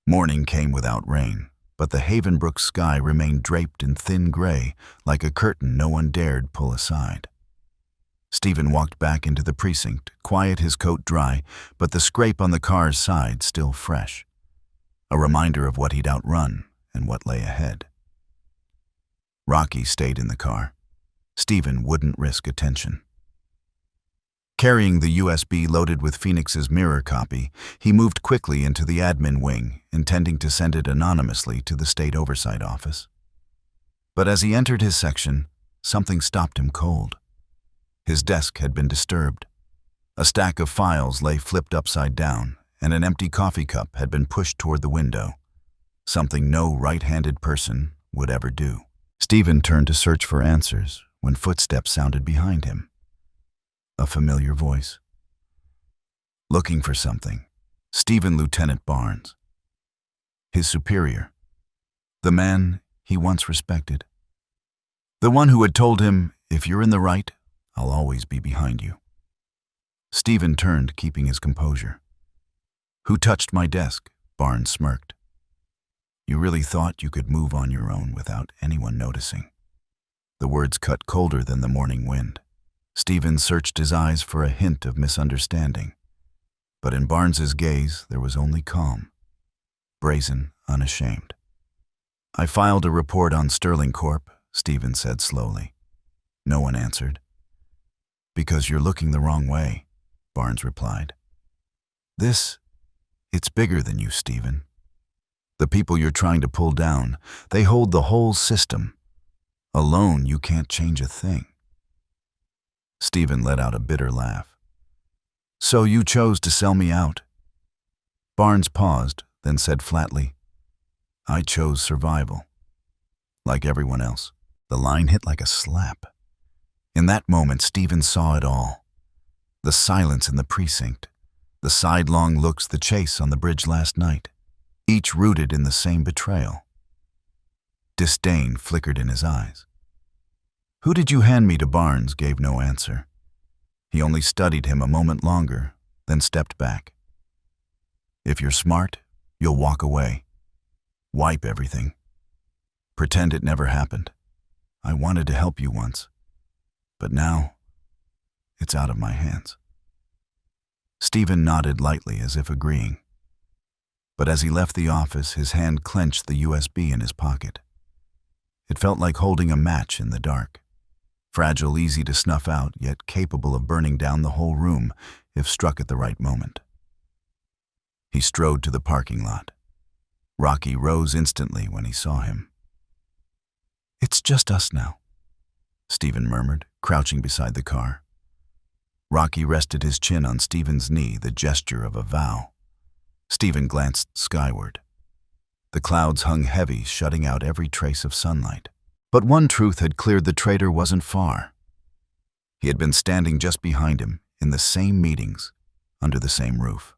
Morning came without rain, but the Havenbrook sky remained draped in thin gray, like a curtain no one dared pull aside. Stephen walked back into the precinct, quiet, his coat dry, but the scrape on the car's side still fresh. A reminder of what he'd outrun and what lay ahead. Rocky stayed in the car. Stephen wouldn't risk attention. Carrying the USB loaded with Phoenix's mirror copy, he moved quickly into the admin wing, intending to send it anonymously to the state oversight office. But as he entered his section, something stopped him cold. His desk had been disturbed. A stack of files lay flipped upside down, and an empty coffee cup had been pushed toward the window, something no right-handed person would ever do. Stephen turned to search for answers when footsteps sounded behind him. A familiar voice. Looking for something. Stephen Lieutenant Barnes. His superior. The man he once respected. The one who had told him, "If you're in the right, I'll always be behind you." Stephen turned, keeping his composure. "Who touched my desk?" Barnes smirked. "You really thought you could move on your own without anyone noticing?" The words cut colder than the morning wind. Stephen searched his eyes for a hint of misunderstanding. But in Barnes's gaze, there was only calm. Brazen, unashamed. "I filed a report on Sterling Corp," Stephen said slowly. No one answered. "Because you're looking the wrong way," Barnes replied. It's bigger than you, Stephen. The people you're trying to pull down, they hold the whole system. Alone, you can't change a thing." Stephen let out a bitter laugh. "So you chose to sell me out?" Barnes paused, then said flatly, "I chose survival. Like everyone else." The line hit like a slap. In that moment, Stephen saw it all. The silence in the precinct, the sidelong looks, the chase on the bridge last night, each rooted in the same betrayal. Disdain flickered in his eyes. "Who did you hand me to?" Barnes gave no answer. He only studied him a moment longer, then stepped back. "If you're smart, you'll walk away. Wipe everything. Pretend it never happened. I wanted to help you once, but now it's out of my hands." Stephen nodded lightly as if agreeing. But as he left the office, his hand clenched the USB in his pocket. It felt like holding a match in the dark. Fragile, easy to snuff out, yet capable of burning down the whole room if struck at the right moment. He strode to the parking lot. Rocky rose instantly when he saw him. "It's just us now," Stephen murmured, crouching beside the car. Rocky rested his chin on Stephen's knee, the gesture of a vow. Stephen glanced skyward. The clouds hung heavy, shutting out every trace of sunlight. But one truth had cleared: the traitor wasn't far. He had been standing just behind him, in the same meetings, under the same roof.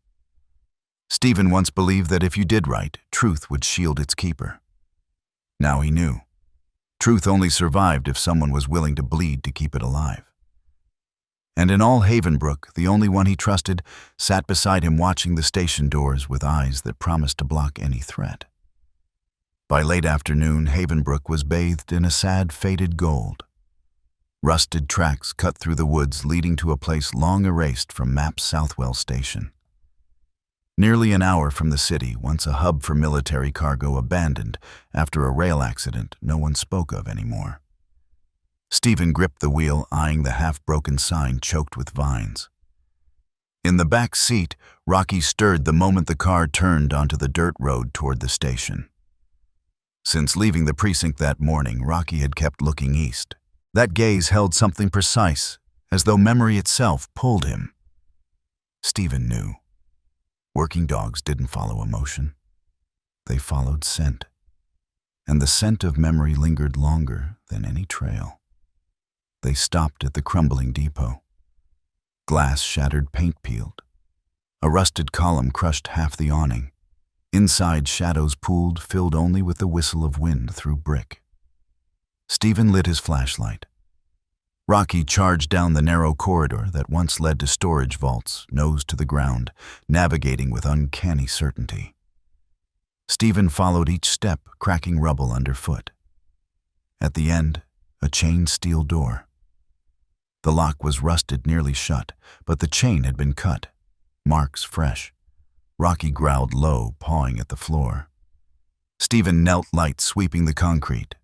Stephen once believed that if you did right, truth would shield its keeper. Now he knew. Truth only survived if someone was willing to bleed to keep it alive. And in all Havenbrook, the only one he trusted sat beside him watching the station doors with eyes that promised to block any threat. By late afternoon, Havenbrook was bathed in a sad, faded gold. Rusted tracks cut through the woods leading to a place long erased from maps Southwell Station. Nearly an hour from the city, once a hub for military cargo, abandoned after a rail accident no one spoke of anymore. Stephen gripped the wheel, eyeing the half-broken sign choked with vines. In the back seat, Rocky stirred the moment the car turned onto the dirt road toward the station. Since leaving the precinct that morning, Rocky had kept looking east. That gaze held something precise, as though memory itself pulled him. Stephen knew. Working dogs didn't follow emotion. They followed scent. And the scent of memory lingered longer than any trail. They stopped at the crumbling depot. Glass shattered, paint peeled. A rusted column crushed half the awning. Inside, shadows pooled, filled only with the whistle of wind through brick. Stephen lit his flashlight. Rocky charged down the narrow corridor that once led to storage vaults, nose to the ground, navigating with uncanny certainty. Stephen followed each step, cracking rubble underfoot. At the end, a chained steel door. The lock was rusted, nearly shut, but the chain had been cut, marks fresh. Rocky growled low, pawing at the floor. Stephen knelt light, sweeping the concrete.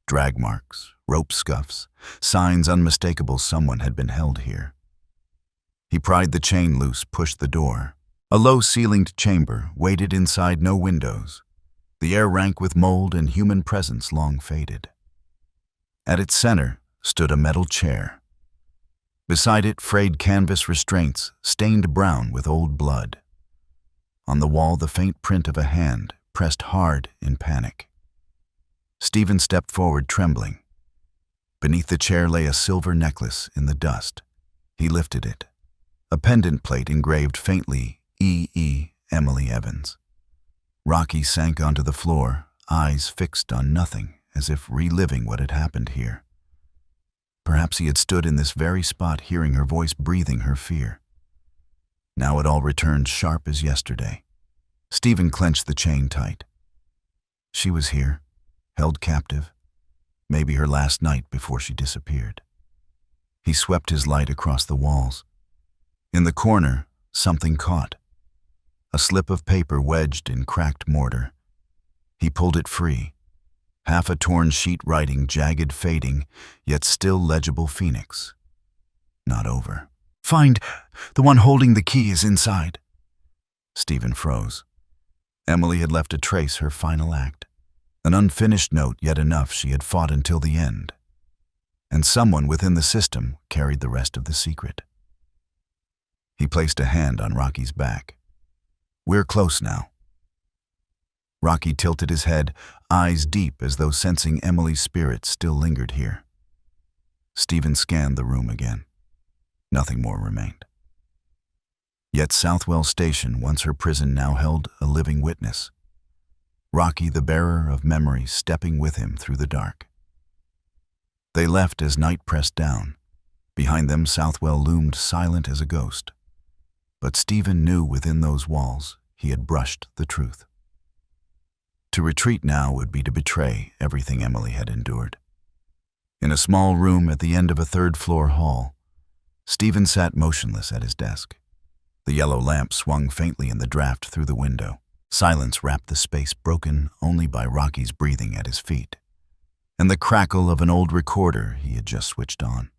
Drag marks, rope scuffs, signs unmistakable someone had been held here. He pried the chain loose, pushed the door. A low-ceilinged chamber waited inside, no windows. The air rank with mold and human presence long faded. At its center stood a metal chair. Beside it, frayed canvas restraints, stained brown with old blood. On the wall, the faint print of a hand, pressed hard in panic. Stephen stepped forward, trembling. Beneath the chair lay a silver necklace in the dust. He lifted it. A pendant plate engraved faintly, E.E. Emily Evans. Rocky sank onto the floor, eyes fixed on nothing, as if reliving what had happened here. Perhaps he had stood in this very spot, hearing her voice, breathing her fear. Now it all returned sharp as yesterday. Stephen clenched the chain tight. She was here, held captive, maybe her last night before she disappeared. He swept his light across the walls. In the corner, something caught. A slip of paper wedged in cracked mortar. He pulled it free. Half a torn sheet writing, jagged, fading, yet still legible. Phoenix. Not over. "Find the one holding the key is inside." Stephen froze. Emily had left a trace, her final act. An unfinished note, yet enough she had fought until the end. And someone within the system carried the rest of the secret. He placed a hand on Rocky's back. "We're close now." Rocky tilted his head, eyes deep as though sensing Emily's spirit still lingered here. Stephen scanned the room again. Nothing more remained. Yet Southwell Station, once her prison, now held a living witness. Rocky, the bearer of memories, stepping with him through the dark. They left as night pressed down. Behind them, Southwell loomed silent as a ghost. But Stephen knew within those walls he had brushed the truth. To retreat now would be to betray everything Emily had endured. In a small room at the end of a third-floor hall, Stephen sat motionless at his desk. The yellow lamp swung faintly in the draft through the window. Silence wrapped the space, broken only by Rocky's breathing at his feet, and the crackle of an old recorder he had just switched on.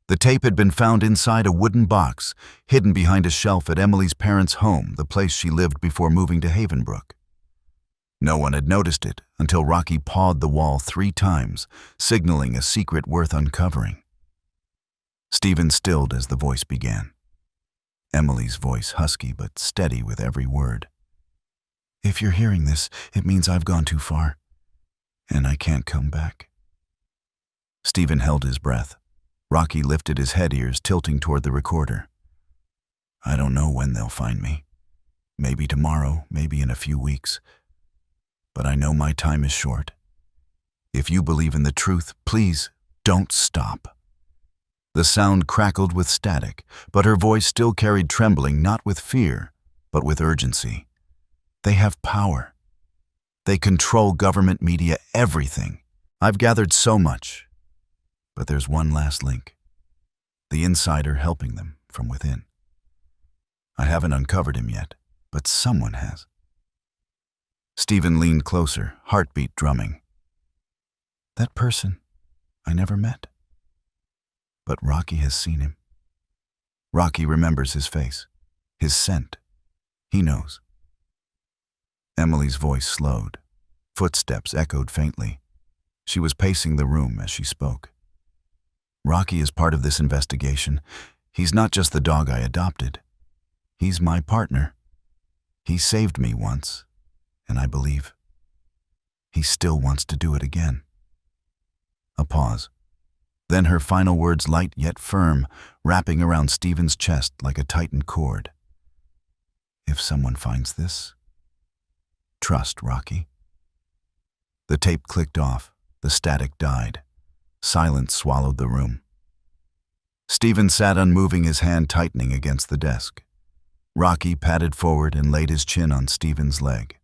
The tape had been found inside a wooden box, hidden behind a shelf at Emily's parents' home, the place she lived before moving to Havenbrook. No one had noticed it until Rocky pawed the wall 3 times, signaling a secret worth uncovering. Stephen stilled as the voice began. Emily's voice, husky but steady with every word. "If you're hearing this, it means I've gone too far, and I can't come back." Stephen held his breath. Rocky lifted his head, ears tilting toward the recorder. "I don't know when they'll find me. Maybe tomorrow, maybe in a few weeks. But I know my time is short. If you believe in the truth, please don't stop." The sound crackled with static, but her voice still carried trembling, not with fear, but with urgency. They have power. They control government, media, everything. I've gathered so much, but there's one last link. The insider helping them from within. I haven't uncovered him yet, but someone has. Stephen leaned closer, heartbeat drumming. That person I never met. But Rocky has seen him. Rocky remembers his face, his scent. He knows. Emily's voice slowed. Footsteps echoed faintly. She was pacing the room as she spoke. Rocky is part of this investigation. He's not just the dog I adopted. He's my partner. He saved me once, and I believe he still wants to do it again. A pause. Then her final words, light yet firm, wrapping around Stephen's chest like a tightened cord. If someone finds this, trust Rocky. The tape clicked off. The static died. Silence swallowed the room. Stephen sat unmoving, his hand tightening against the desk. Rocky padded forward and laid his chin on Stephen's leg.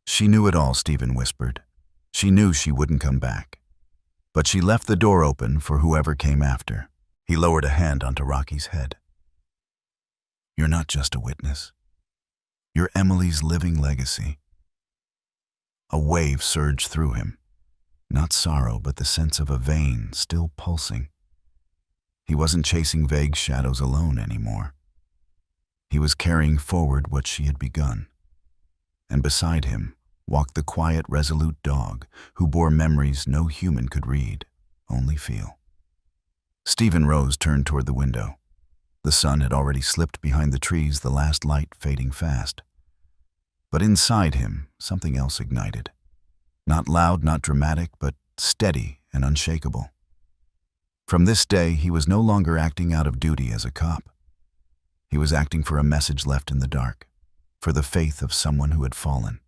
She knew it all, Stephen whispered. She knew she wouldn't come back. But she left the door open for whoever came after. He lowered a hand onto Rocky's head. You're not just a witness. You're Emily's living legacy. A wave surged through him. Not sorrow, but the sense of a vein still pulsing. He wasn't chasing vague shadows alone anymore. He was carrying forward what she had begun. And beside him walked the quiet, resolute dog who bore memories no human could read, only feel. Stephen rose, turned toward the window. The sun had already slipped behind the trees, the last light fading fast. But inside him, something else ignited. Not loud, not dramatic, but steady and unshakable. From this day, he was no longer acting out of duty as a cop. He was acting for a message left in the dark, for the faith of someone who had fallen,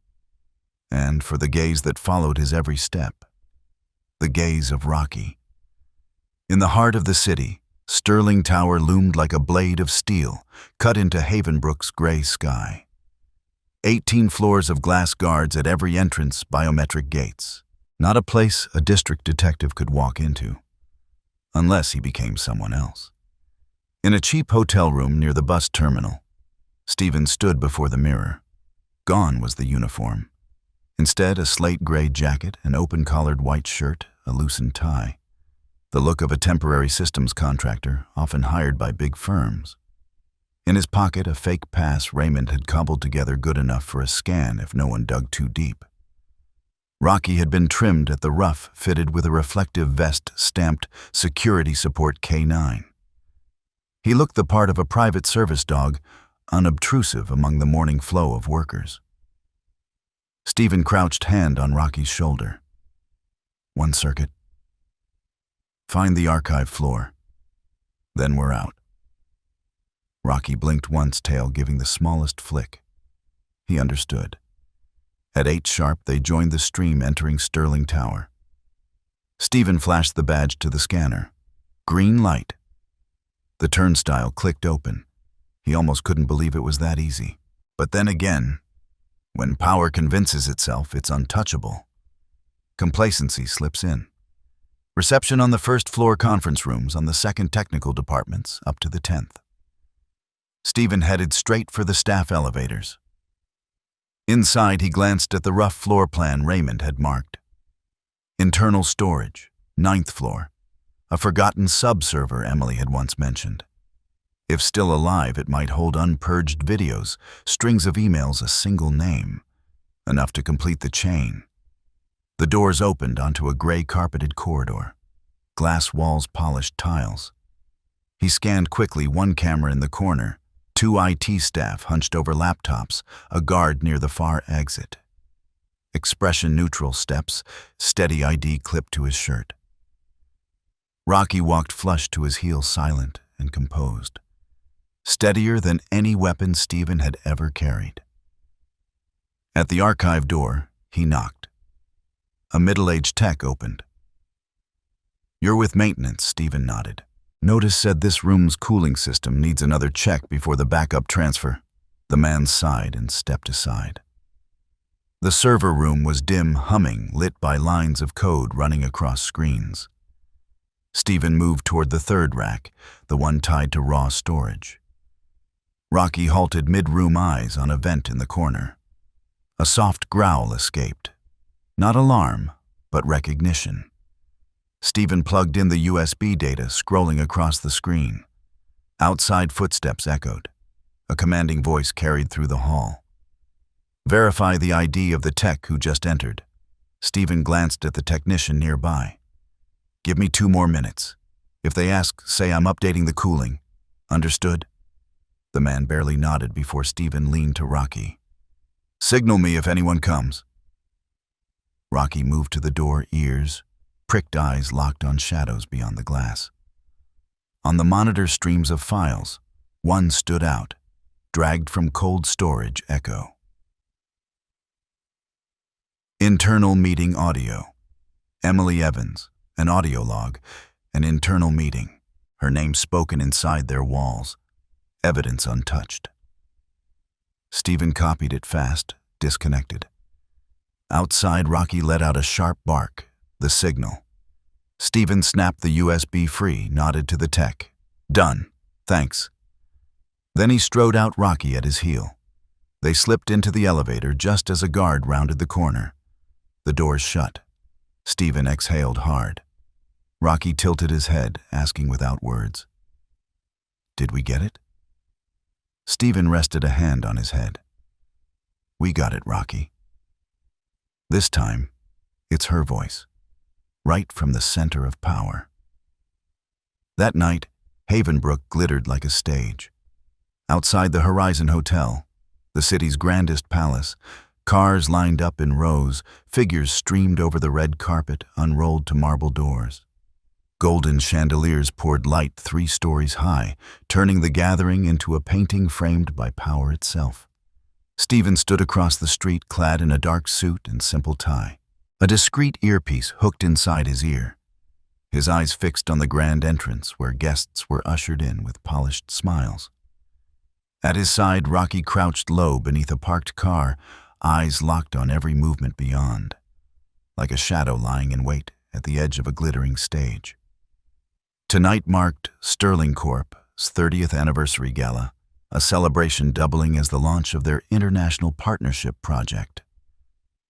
and for the gaze that followed his every step, the gaze of Rocky. In the heart of the city, Sterling Tower loomed like a blade of steel cut into Havenbrook's gray sky. 18 floors of glass guards at every entrance, biometric gates. Not a place a district detective could walk into, unless he became someone else. In a cheap hotel room near the bus terminal, Stephen stood before the mirror. Gone was the uniform. Instead, a slate gray jacket, an open-collared white shirt, a loosened tie. The look of a temporary systems contractor, often hired by big firms. In his pocket, a fake pass Raymond had cobbled together good enough for a scan if no one dug too deep. Rocky had been trimmed at the ruff, fitted with a reflective vest stamped Security Support K9. He looked the part of a private service dog, unobtrusive among the morning flow of workers. Stephen crouched, hand on Rocky's shoulder. One circuit. Find the archive floor. Then we're out. Rocky blinked once, tail giving the smallest flick. He understood. At 8 sharp, they joined the stream entering Sterling Tower. Stephen flashed the badge to the scanner. Green light. The turnstile clicked open. He almost couldn't believe it was that easy. But then again, when power convinces itself it's untouchable, complacency slips in. Reception on the first floor, conference rooms on the second, technical departments up to the 10th. Stephen headed straight for the staff elevators. Inside, he glanced at the rough floor plan Raymond had marked. Internal storage, 9th floor. A forgotten sub-server Emily had once mentioned. If still alive, it might hold unpurged videos, strings of emails, a single name, enough to complete the chain. The doors opened onto a gray carpeted corridor. Glass walls, polished tiles. He scanned quickly, one camera in the corner, 2 IT staff hunched over laptops, a guard near the far exit. Expression-neutral steps, steady ID clipped to his shirt. Rocky walked flush to his heels, silent and composed. Steadier than any weapon Stephen had ever carried. At the archive door, he knocked. A middle-aged tech opened. "You're with maintenance," Stephen nodded. Notice said this room's cooling system needs another check before the backup transfer. The man sighed and stepped aside. The server room was dim, humming, lit by lines of code running across screens. Stephen moved toward the third rack, the one tied to raw storage. Rocky halted mid-room, eyes on a vent in the corner. A soft growl escaped. Not alarm, but recognition. Stephen plugged in the USB data, scrolling across the screen. Outside footsteps echoed. A commanding voice carried through the hall. Verify the ID of the tech who just entered. Stephen glanced at the technician nearby. Give me 2 more minutes. If they ask, say I'm updating the cooling. Understood? The man barely nodded before Stephen leaned to Rocky. Signal me if anyone comes. Rocky moved to the door, ears, pricked eyes locked on shadows beyond the glass. On the monitor, streams of files. One stood out, dragged from cold storage echo. Internal meeting audio. Emily Evans, an audio log, an internal meeting. Her name spoken inside their walls. Evidence untouched. Stephen copied it fast, disconnected. Outside, Rocky let out a sharp bark, the signal. Stephen snapped the USB free, nodded to the tech. Done. Thanks. Then he strode out, Rocky at his heel. They slipped into the elevator just as a guard rounded the corner. The doors shut. Stephen exhaled hard. Rocky tilted his head, asking without words. Did we get it? Stephen rested a hand on his head. We got it, Rocky. This time, it's her voice, right from the center of power. That night, Havenbrook glittered like a stage. Outside the Horizon Hotel, the city's grandest palace, cars lined up in rows, figures streamed over the red carpet, unrolled to marble doors. Golden chandeliers poured light 3 stories high, turning the gathering into a painting framed by power itself. Stephen stood across the street, clad in a dark suit and simple tie, a discreet earpiece hooked inside his ear. His eyes fixed on the grand entrance where guests were ushered in with polished smiles. At his side, Rocky crouched low beneath a parked car, eyes locked on every movement beyond, like a shadow lying in wait at the edge of a glittering stage. Tonight marked Sterling Corp's 30th anniversary gala, a celebration doubling as the launch of their international partnership project.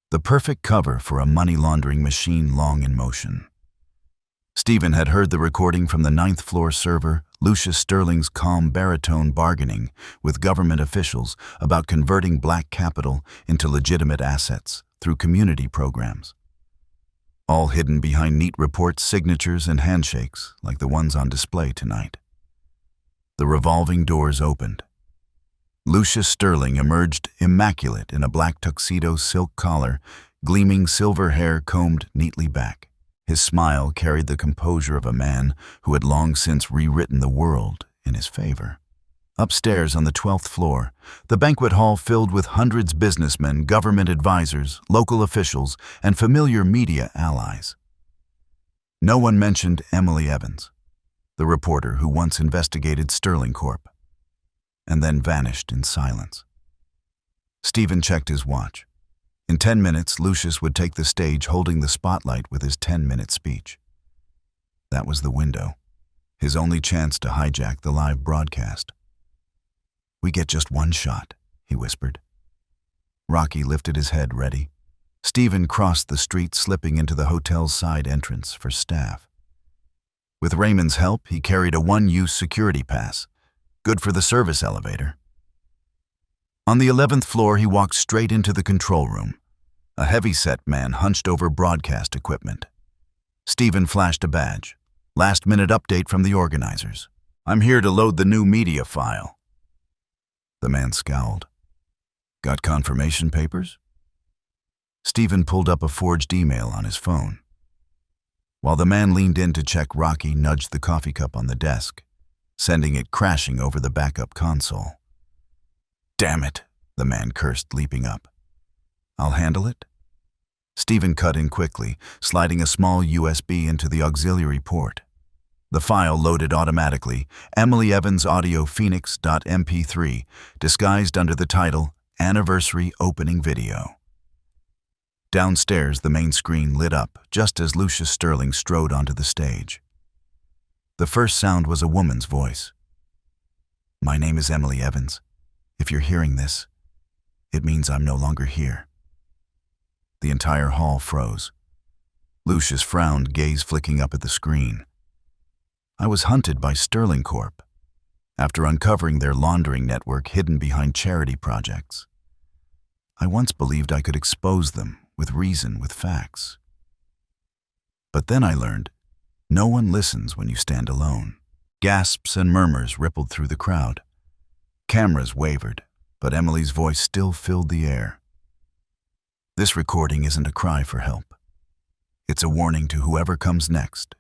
The perfect cover for a money laundering machine long in motion. Stephen had heard the recording from the 9th floor server, Lucius Sterling's calm baritone bargaining with government officials about converting black capital into legitimate assets through community programs. All hidden behind neat reports, signatures, and handshakes like the ones on display tonight. The revolving doors opened. Lucius Sterling emerged immaculate in a black tuxedo, silk collar, gleaming silver hair combed neatly back. His smile carried the composure of a man who had long since rewritten the world in his favor. Upstairs on the 12th floor, the banquet hall filled with hundreds of businessmen, government advisors, local officials, and familiar media allies. No one mentioned Emily Evans, the reporter who once investigated Sterling Corp, and then vanished in silence. Stephen checked his watch. In 10 minutes, Lucius would take the stage holding the spotlight with his 10-minute speech. That was the window, his only chance to hijack the live broadcast. We get just one shot, he whispered. Rocky lifted his head, ready. Stephen crossed the street, slipping into the hotel's side entrance for staff. With Raymond's help, he carried a one-use security pass, good for the service elevator. On the 11th floor, he walked straight into the control room. A heavy-set man hunched over broadcast equipment. Stephen flashed a badge. Last-minute update from the organizers. I'm here to load the new media file. The man scowled. Got confirmation papers? Stephen pulled up a forged email on his phone. While the man leaned in to check, Rocky nudged the coffee cup on the desk, sending it crashing over the backup console. Damn it, the man cursed, leaping up. I'll handle it. Stephen cut in quickly, sliding a small USB into the auxiliary port. The file loaded automatically, Emily Evans Audio Phoenix.mp3, disguised under the title Anniversary Opening Video. Downstairs, the main screen lit up just as Lucius Sterling strode onto the stage. The first sound was a woman's voice. "My name is Emily Evans. If you're hearing this, it means I'm no longer here." The entire hall froze. Lucius frowned, gaze flicking up at the screen. "I was hunted by Sterling Corp. After uncovering their laundering network hidden behind charity projects. I once believed I could expose them with reason, with facts. But then I learned, no one listens when you stand alone." Gasps and murmurs rippled through the crowd. Cameras wavered, but Emily's voice still filled the air. "This recording isn't a cry for help. It's a warning to whoever comes next.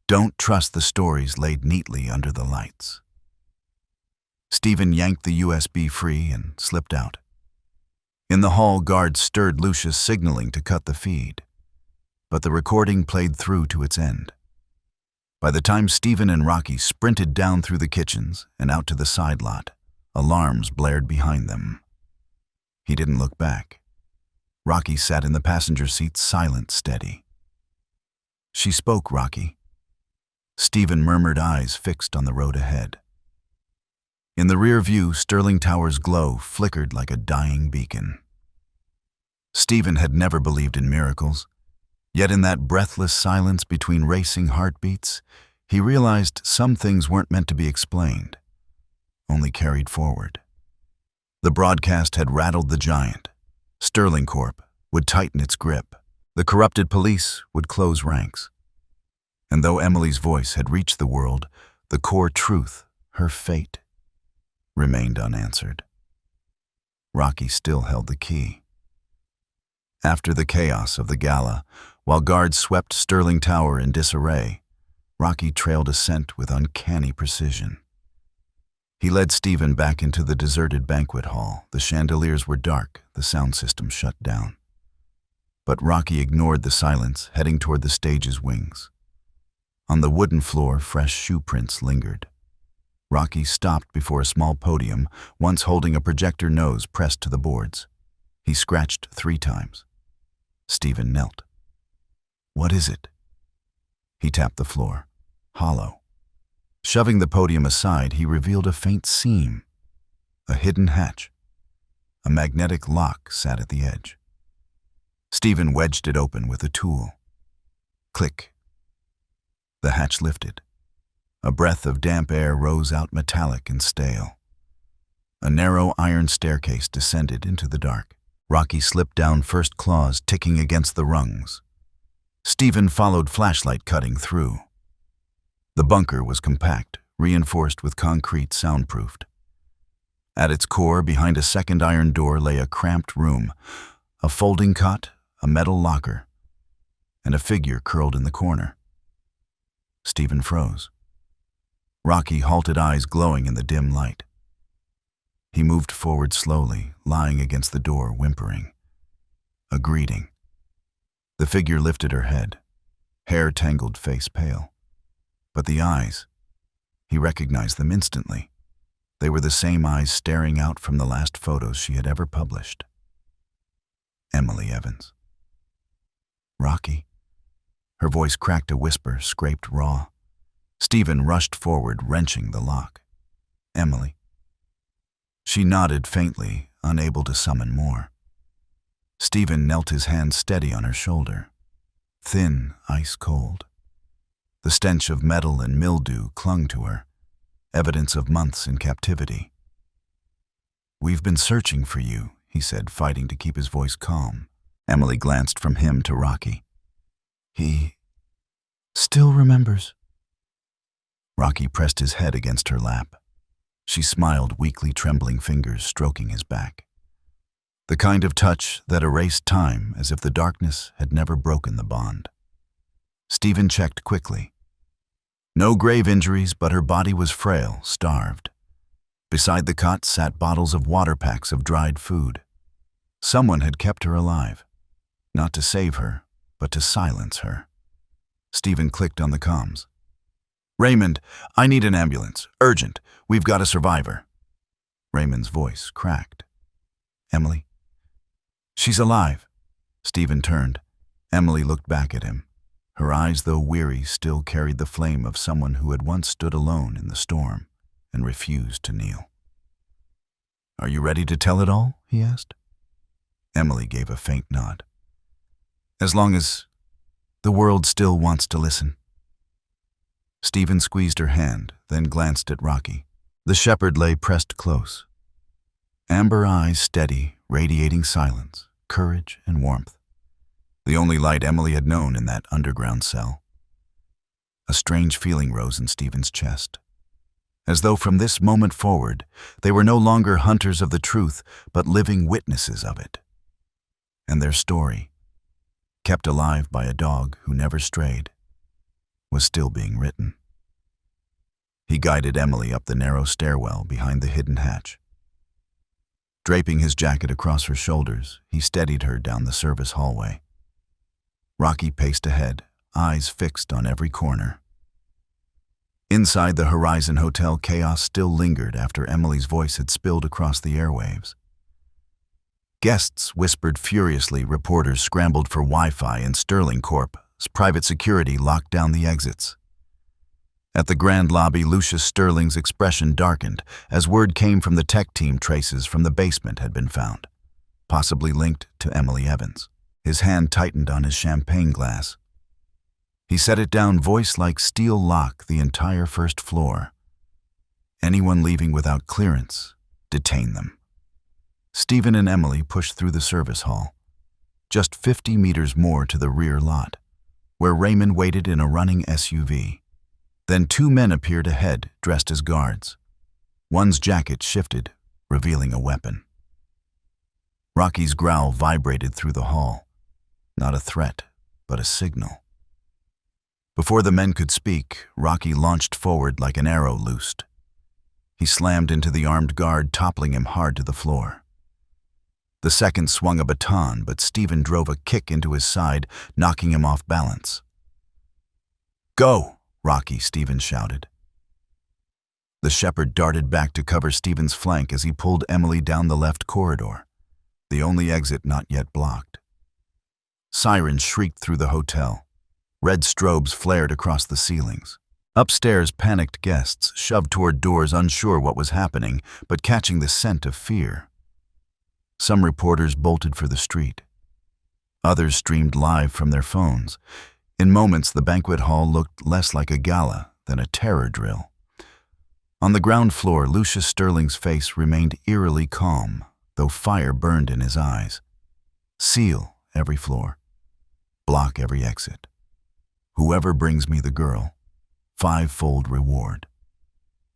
Don't trust the stories laid neatly under the lights." Stephen yanked the USB free and slipped out. In the hall, guards stirred Lucius, signaling to cut the feed. But the recording played through to its end. By the time Stephen and Rocky sprinted down through the kitchens and out to the side lot, alarms blared behind them. He didn't look back. Rocky sat in the passenger seat, silent, steady. "She spoke, Rocky." Stephen murmured, eyes fixed on the road ahead. In the rear view, Sterling Tower's glow flickered like a dying beacon. Stephen had never believed in miracles, yet in that breathless silence between racing heartbeats, he realized some things weren't meant to be explained, only carried forward. The broadcast had rattled the giant. Sterling Corp would tighten its grip. The corrupted police would close ranks. And though Emily's voice had reached the world, the core truth, her fate, remained unanswered. Rocky still held the key. After the chaos of the gala, while guards swept Sterling Tower in disarray, Rocky trailed a scent with uncanny precision. He led Stephen back into the deserted banquet hall. The chandeliers were dark, the sound system shut down. But Rocky ignored the silence, heading toward the stage's wings. On the wooden floor, fresh shoe prints lingered. Rocky stopped before a small podium, once holding a projector nose pressed to the boards. He scratched 3 times. Stephen knelt. "What is it?" He tapped the floor. Hollow. Shoving the podium aside, he revealed a faint seam, a hidden hatch. A magnetic lock sat at the edge. Stephen wedged it open with a tool. Click. The hatch lifted. A breath of damp air rose out, metallic and stale. A narrow iron staircase descended into the dark. Rocky slipped down, first claws ticking against the rungs. Stephen followed, flashlight cutting through. The bunker was compact, reinforced with concrete, soundproofed. At its core, behind a second iron door, lay a cramped room, a folding cot, a metal locker, and a figure curled in the corner. Stephen froze. Rocky halted, eyes glowing in the dim light. He moved forward slowly, lying against the door, whimpering. A greeting. The figure lifted her head, hair tangled, face pale. But the eyes, he recognized them instantly. They were the same eyes staring out from the last photos she had ever published. Emily Evans. "Rocky." Her voice cracked a whisper, scraped raw. Stephen rushed forward, wrenching the lock. "Emily." She nodded faintly, unable to summon more. Stephen knelt, his hand steady on her shoulder. Thin, ice cold. The stench of metal and mildew clung to her, evidence of months in captivity. "We've been searching for you," he said, fighting to keep his voice calm. Emily glanced from him to Rocky. "He still remembers." Rocky pressed his head against her lap. She smiled, weakly, trembling fingers stroking his back. The kind of touch that erased time, as if the darkness had never broken the bond. Stephen checked quickly. No grave injuries, but her body was frail, starved. Beside the cot sat bottles of water, packs of dried food. Someone had kept her alive. Not to save her, but to silence her. Stephen clicked on the comms. Raymond, I need an ambulance. Urgent. We've got a survivor. Raymond's voice cracked. Emily? She's alive. Stephen turned. Emily looked back at him. Her eyes, though weary, still carried the flame of someone who had once stood alone in the storm and refused to kneel. Are you ready to tell it all? He asked. Emily gave a faint nod. As long as the world still wants to listen. Stephen squeezed her hand, then glanced at Rocky. The shepherd lay pressed close. Amber eyes steady, radiating silence, courage, and warmth. The only light Emily had known in that underground cell. A strange feeling rose in Stephen's chest. As though from this moment forward, they were no longer hunters of the truth, but living witnesses of it. And their story, kept alive by a dog who never strayed, was still being written. He guided Emily up the narrow stairwell behind the hidden hatch. Draping his jacket across her shoulders, he steadied her down the service hallway. Rocky paced ahead, eyes fixed on every corner. Inside the Horizon Hotel, chaos still lingered after Emily's voice had spilled across the airwaves. Guests whispered furiously, reporters scrambled for Wi-Fi, and Sterling Corp's private security locked down the exits. At the grand lobby, Lucius Sterling's expression darkened as word came from the tech team traces from the basement had been found, possibly linked to Emily Evans. His hand tightened on his champagne glass. He set it down, voice like steel lock, the entire first floor. Anyone leaving without clearance, detain them. Stephen and Emily pushed through the service hall, just 50 meters more to the rear lot, where Raymond waited in a running SUV. Then two men appeared ahead, dressed as guards. One's jacket shifted, revealing a weapon. Rocky's growl vibrated through the hall. Not a threat, but a signal. Before the men could speak, Rocky launched forward like an arrow loosed. He slammed into the armed guard, toppling him hard to the floor. The second swung a baton, but Stephen drove a kick into his side, knocking him off balance. Go, Rocky, Stephen shouted. The shepherd darted back to cover Stephen's flank as he pulled Emily down the left corridor, the only exit not yet blocked. Sirens shrieked through the hotel. Red strobes flared across the ceilings. Upstairs, panicked guests shoved toward doors, unsure what was happening, but catching the scent of fear. Some reporters bolted for the street. Others streamed live from their phones. In moments, the banquet hall looked less like a gala than a terror drill. On the ground floor, Lucius Sterling's face remained eerily calm, though fire burned in his eyes. Seal every floor. Block every exit. Whoever brings me the girl, 5-fold reward.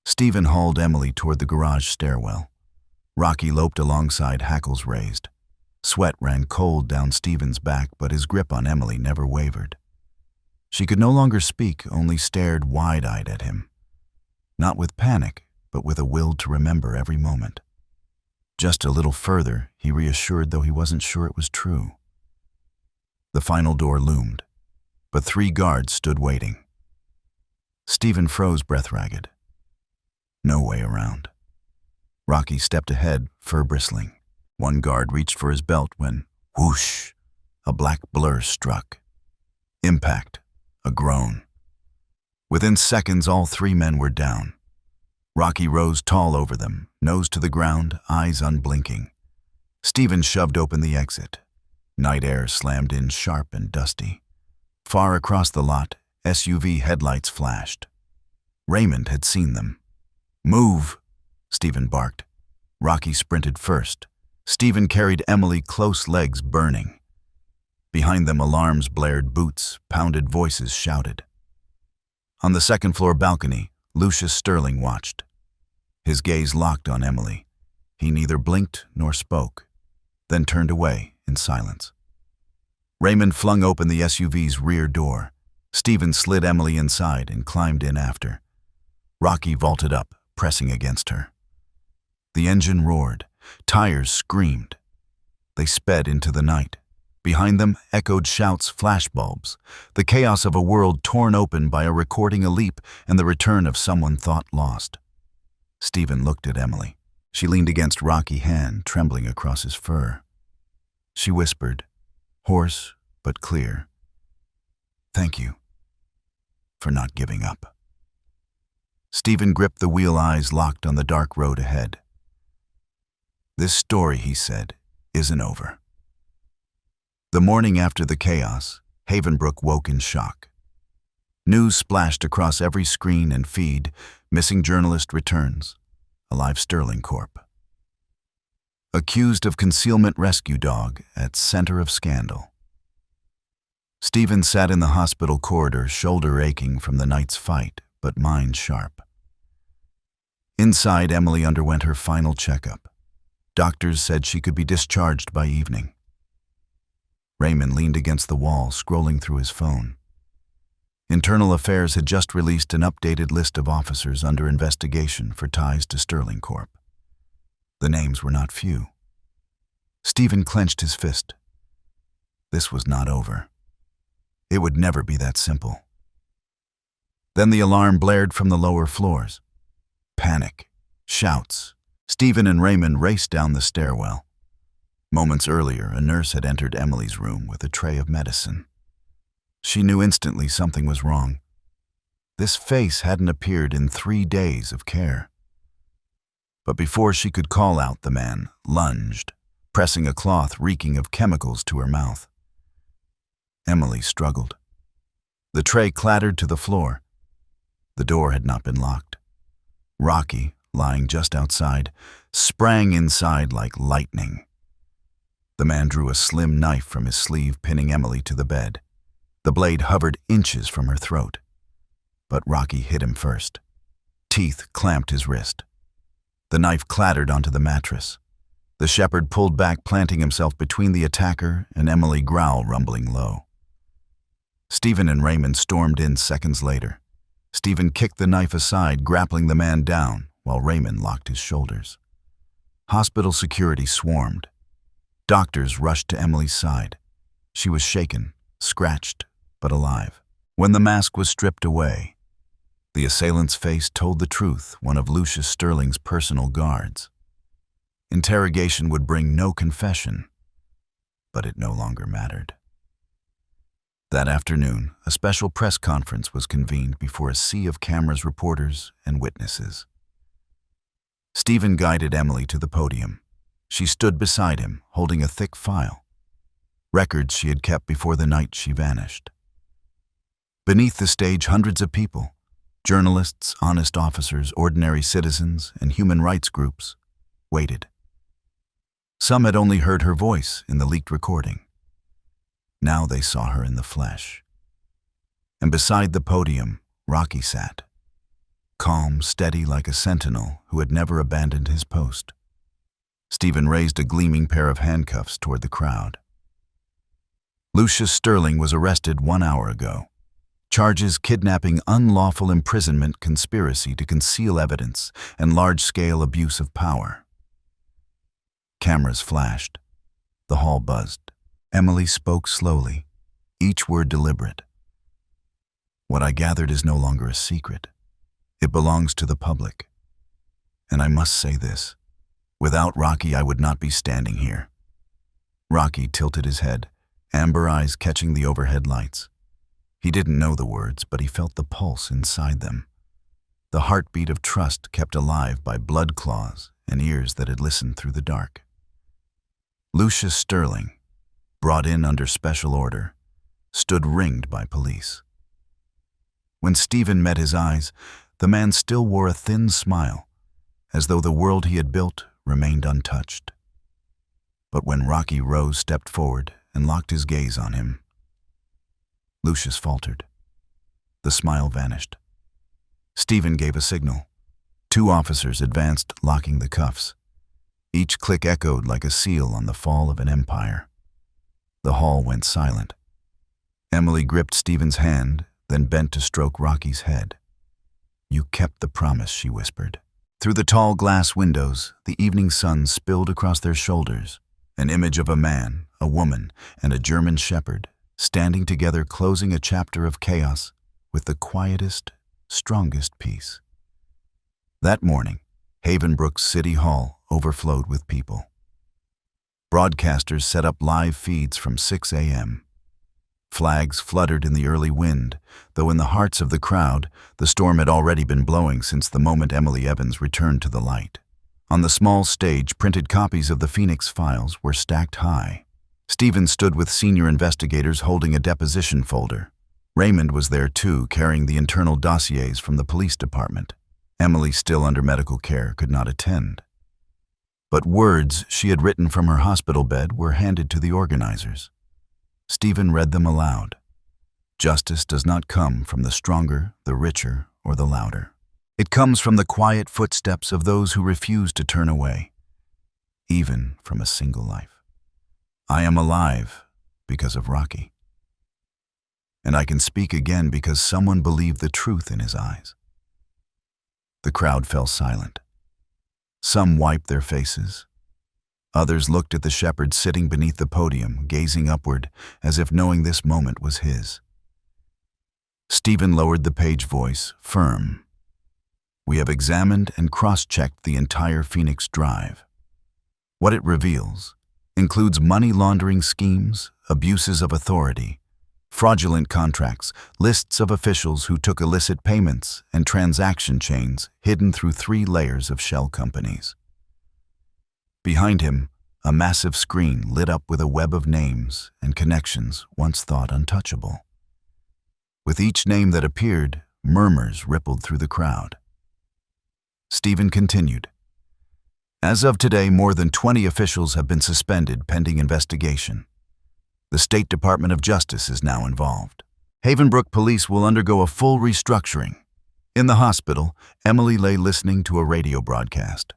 Stephen hauled Emily toward the garage stairwell. Rocky loped alongside, hackles raised. Sweat ran cold down Stephen's back, but his grip on Emily never wavered. She could no longer speak, only stared wide-eyed at him. Not with panic, but with a will to remember every moment. Just a little further, he reassured, though he wasn't sure it was true. The final door loomed, but 3 guards stood waiting. Stephen froze, breath ragged. No way around. Rocky stepped ahead, fur bristling. One guard reached for his belt when, whoosh, a black blur struck. Impact, a groan. Within seconds, all 3 men were down. Rocky rose tall over them, nose to the ground, eyes unblinking. Stephen shoved open the exit. Night air slammed in, sharp and dusty. Far across the lot, SUV headlights flashed. Raymond had seen them. Move, Stephen barked. Rocky sprinted first. Stephen carried Emily, close, legs burning. Behind them, alarms blared, boots, pounded, voices shouted. On the second-floor balcony, Lucius Sterling watched. His gaze locked on Emily. He neither blinked nor spoke, then turned away in silence. Raymond flung open the SUV's rear door. Stephen slid Emily inside and climbed in after. Rocky vaulted up, pressing against her. The engine roared. Tires screamed. They sped into the night. Behind them echoed shouts, flashbulbs, the chaos of a world torn open by a recording a leap and the return of someone thought lost. Stephen looked at Emily. She leaned against Rocky, hand trembling across his fur. She whispered, hoarse but clear, "Thank you for not giving up." Stephen gripped the wheel, eyes locked on the dark road ahead. "This story," he said, "isn't over." The morning after the chaos, Havenbrook woke in shock. News splashed across every screen and feed: missing journalist returns, alive Sterling Corp. Accused of concealment, rescue dog at center of scandal. Stephen sat in the hospital corridor, shoulder aching from the night's fight, but mind sharp. Inside, Emily underwent her final checkup. Doctors said she could be discharged by evening. Raymond leaned against the wall, scrolling through his phone. Internal Affairs had just released an updated list of officers under investigation for ties to Sterling Corp. The names were not few. Stephen clenched his fist. This was not over. It would never be that simple. Then the alarm blared from the lower floors. Panic, shouts. Stephen and Raymond raced down the stairwell. Moments earlier, a nurse had entered Emily's room with a tray of medicine. She knew instantly something was wrong. This face hadn't appeared in 3 days of care. But before she could call out, the man lunged, pressing a cloth reeking of chemicals to her mouth. Emily struggled. The tray clattered to the floor. The door had not been locked. Rocky, lying just outside, sprang inside like lightning. The man drew a slim knife from his sleeve, pinning Emily to the bed. The blade hovered inches from her throat. But Rocky hit him first. Teeth clamped his wrist. The knife clattered onto the mattress. The shepherd pulled back, planting himself between the attacker and Emily, growl rumbling low. Stephen and Raymond stormed in seconds later. Stephen kicked the knife aside, grappling the man down, while Raymond locked his shoulders. Hospital security swarmed. Doctors rushed to Emily's side. She was shaken, scratched, but alive. When the mask was stripped away, the assailant's face told the truth, one of Lucius Sterling's personal guards. Interrogation would bring no confession, but it no longer mattered. That afternoon, a special press conference was convened before a sea of cameras, reporters, and witnesses. Stephen guided Emily to the podium. She stood beside him, holding a thick file, records she had kept before the night she vanished. Beneath the stage, hundreds of people, journalists, honest officers, ordinary citizens, and human rights groups, waited. Some had only heard her voice in the leaked recording. Now they saw her in the flesh. And beside the podium, Rocky sat, calm, steady like a sentinel who had never abandoned his post. Stephen raised a gleaming pair of handcuffs toward the crowd. Lucius Sterling was arrested 1 hour ago. Charges: kidnapping, unlawful imprisonment, conspiracy to conceal evidence, and large-scale abuse of power. Cameras flashed. The hall buzzed. Emily spoke slowly, each word deliberate. "What I gathered is no longer a secret. It belongs to the public. And I must say this. Without Rocky, I would not be standing here." Rocky tilted his head, amber eyes catching the overhead lights. He didn't know the words, but he felt the pulse inside them. The heartbeat of trust kept alive by blood claws and ears that had listened through the dark. Lucius Sterling, brought in under special order, stood ringed by police. When Stephen met his eyes, the man still wore a thin smile, as though the world he had built remained untouched. But when Rocky Rose stepped forward and locked his gaze on him, Lucius faltered. The smile vanished. Stephen gave a signal. 2 officers advanced, locking the cuffs. Each click echoed like a seal on the fall of an empire. The hall went silent. Emily gripped Stephen's hand, then bent to stroke Rocky's head. "You kept the promise," she whispered. Through the tall glass windows, the evening sun spilled across their shoulders, An image of a man, a woman, and a German shepherd, standing together closing a chapter of chaos with the quietest, strongest peace. That morning, Havenbrook's City Hall overflowed with people. Broadcasters set up live feeds from 6 a.m. Flags fluttered in the early wind, though in the hearts of the crowd, the storm had already been blowing since the moment Emily Evans returned to the light. On the small stage, printed copies of the Phoenix Files were stacked high. Stephen stood with senior investigators holding a deposition folder. Raymond was there too, carrying the internal dossiers from the police department. Emily, still under medical care, could not attend. But words she had written from her hospital bed were handed to the organizers. Stephen read them aloud. Justice does not come from the stronger, the richer, or the louder. It comes from the quiet footsteps of those who refuse to turn away, even from a single life. I am alive because of Rocky. And I can speak again because someone believed the truth in his eyes. The crowd fell silent. Some wiped their faces. Others looked at the shepherd sitting beneath the podium, gazing upward, as if knowing this moment was his. Stephen lowered the page voice, firm. We have examined and cross-checked the entire Phoenix Drive. What it reveals includes money laundering schemes, abuses of authority, fraudulent contracts, lists of officials who took illicit payments, and transaction chains hidden through 3 layers of shell companies. Behind him, a massive screen lit up with a web of names and connections once thought untouchable. With each name that appeared, murmurs rippled through the crowd. Stephen continued. As of today, more than 20 officials have been suspended pending investigation. The State Department of Justice is now involved. Havenbrook police will undergo a full restructuring. In the hospital, Emily lay listening to a radio broadcast.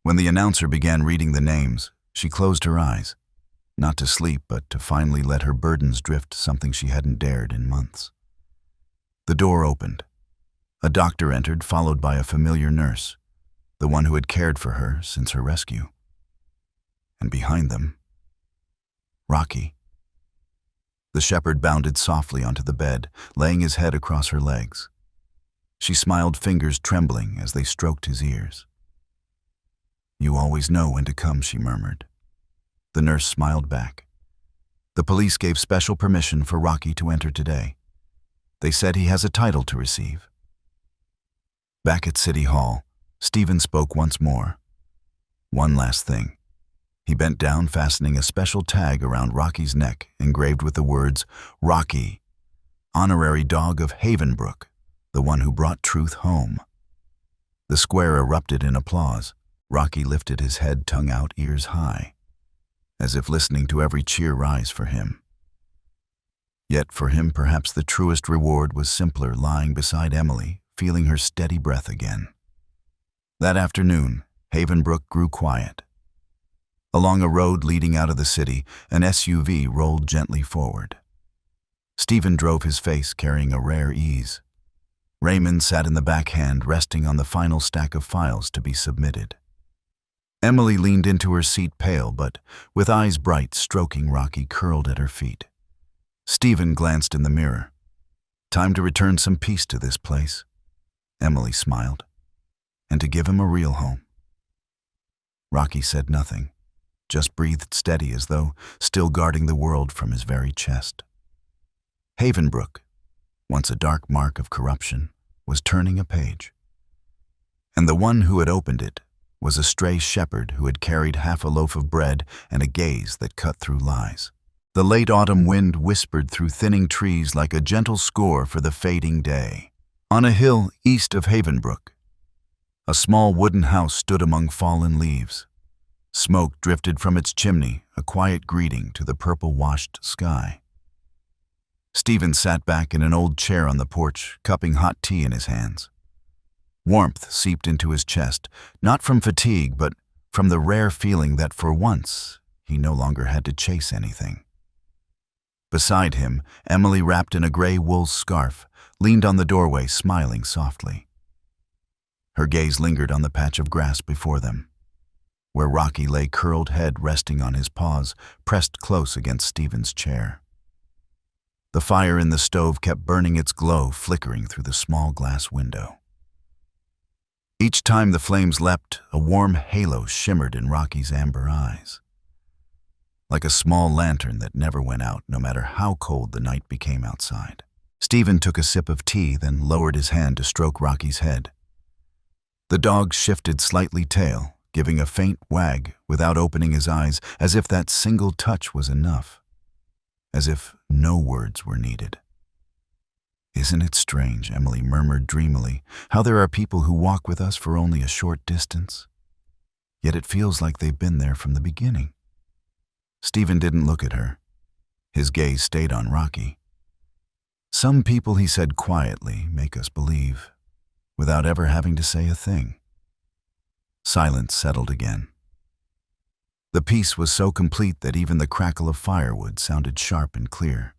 When the announcer began reading the names, she closed her eyes, not to sleep, but to finally let her burdens drift, something she hadn't dared in months. The door opened. A doctor entered, followed by a familiar nurse, the one who had cared for her since her rescue. And behind them, Rocky. The shepherd bounded softly onto the bed, laying his head across her legs. She smiled, fingers trembling as they stroked his ears. You always know when to come, she murmured. The nurse smiled back. The police gave special permission for Rocky to enter today. They said he has a title to receive. Back at City Hall, Stephen spoke once more. One last thing. He bent down, fastening a special tag around Rocky's neck, engraved with the words, Rocky, honorary dog of Havenbrook, the one who brought truth home. The square erupted in applause. Rocky lifted his head, tongue out, ears high, as if listening to every cheer rise for him. Yet for him, perhaps the truest reward was simpler, lying beside Emily, feeling her steady breath again. That afternoon, Havenbrook grew quiet. Along a road leading out of the city, an SUV rolled gently forward. Stephen drove his face, carrying a rare ease. Raymond sat in the backhand, resting on the final stack of files to be submitted. Emily leaned into her seat, pale but with eyes bright, stroking Rocky curled at her feet. Stephen glanced in the mirror. Time to return some peace to this place. Emily smiled. And to give him a real home. Rocky said nothing, just breathed steady as though still guarding the world from his very chest. Havenbrook, once a dark mark of corruption, was turning a page. And the one who had opened it was a stray shepherd who had carried half a loaf of bread and a gaze that cut through lies. The late autumn wind whispered through thinning trees like a gentle score for the fading day. On a hill east of Havenbrook, a small wooden house stood among fallen leaves. Smoke drifted from its chimney, a quiet greeting to the purple-washed sky. Stephen sat back in an old chair on the porch, cupping hot tea in his hands. Warmth seeped into his chest, not from fatigue, but from the rare feeling that for once he no longer had to chase anything. Beside him, Emily, wrapped in a gray wool scarf, leaned on the doorway, smiling softly. Her gaze lingered on the patch of grass before them. where Rocky lay curled head resting on his paws, pressed close against Stephen's chair. The fire in the stove kept burning its glow, flickering through the small glass window. Each time the flames leapt, a warm halo shimmered in Rocky's amber eyes. Like a small lantern that never went out, no matter how cold the night became outside. Stephen took a sip of tea, then lowered his hand to stroke Rocky's head. The dog shifted slightly tail, giving a faint wag without opening his eyes, as if that single touch was enough. As if no words were needed. "Isn't it strange," Emily murmured dreamily, "how there are people who walk with us for only a short distance? Yet it feels like they've been there from the beginning." Stephen didn't look at her. His gaze stayed on Rocky. "Some people," he said quietly, "make us believe, without ever having to say a thing." Silence settled again. The peace was so complete that even the crackle of firewood sounded sharp and clear.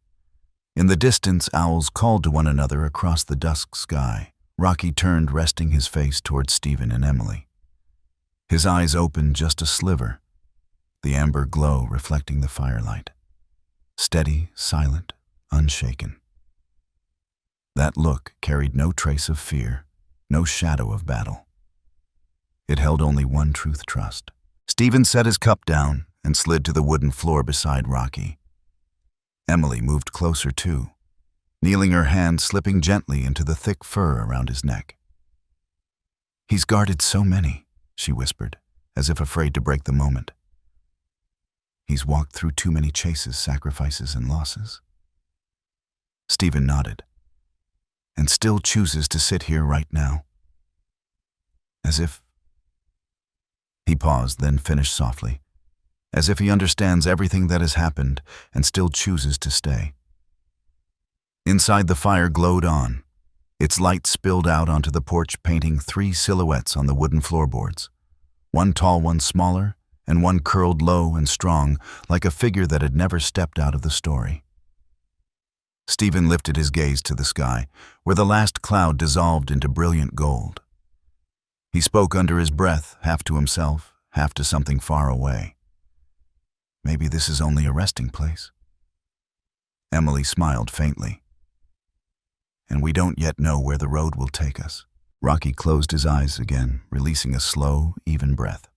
In the distance, owls called to one another across the dusk sky. Rocky turned, resting his face towards Stephen and Emily. His eyes opened just a sliver, the amber glow reflecting the firelight. Steady, silent, unshaken. That look carried no trace of fear, no shadow of battle. It held only one truth: trust. Stephen set his cup down and slid to the wooden floor beside Rocky. Emily moved closer too, kneeling, her hand slipping gently into the thick fur around his neck. "He's guarded so many," she whispered, as if afraid to break the moment. "He's walked through too many chases, sacrifices, and losses." Stephen nodded. "And still chooses to sit here right now. As if..." He paused, then finished softly. "As if he understands everything that has happened and still chooses to stay." Inside, the fire glowed on. Its light spilled out onto the porch, painting 3 silhouettes on the wooden floorboards. One tall, one smaller, and one curled low and strong, like a figure that had never stepped out of the story. Stephen lifted his gaze to the sky, where the last cloud dissolved into brilliant gold. He spoke under his breath, half to himself, half to something far away. "Maybe this is only a resting place." Emily smiled faintly. "And we don't yet know where the road will take us." Rocky closed his eyes again, releasing a slow, even breath.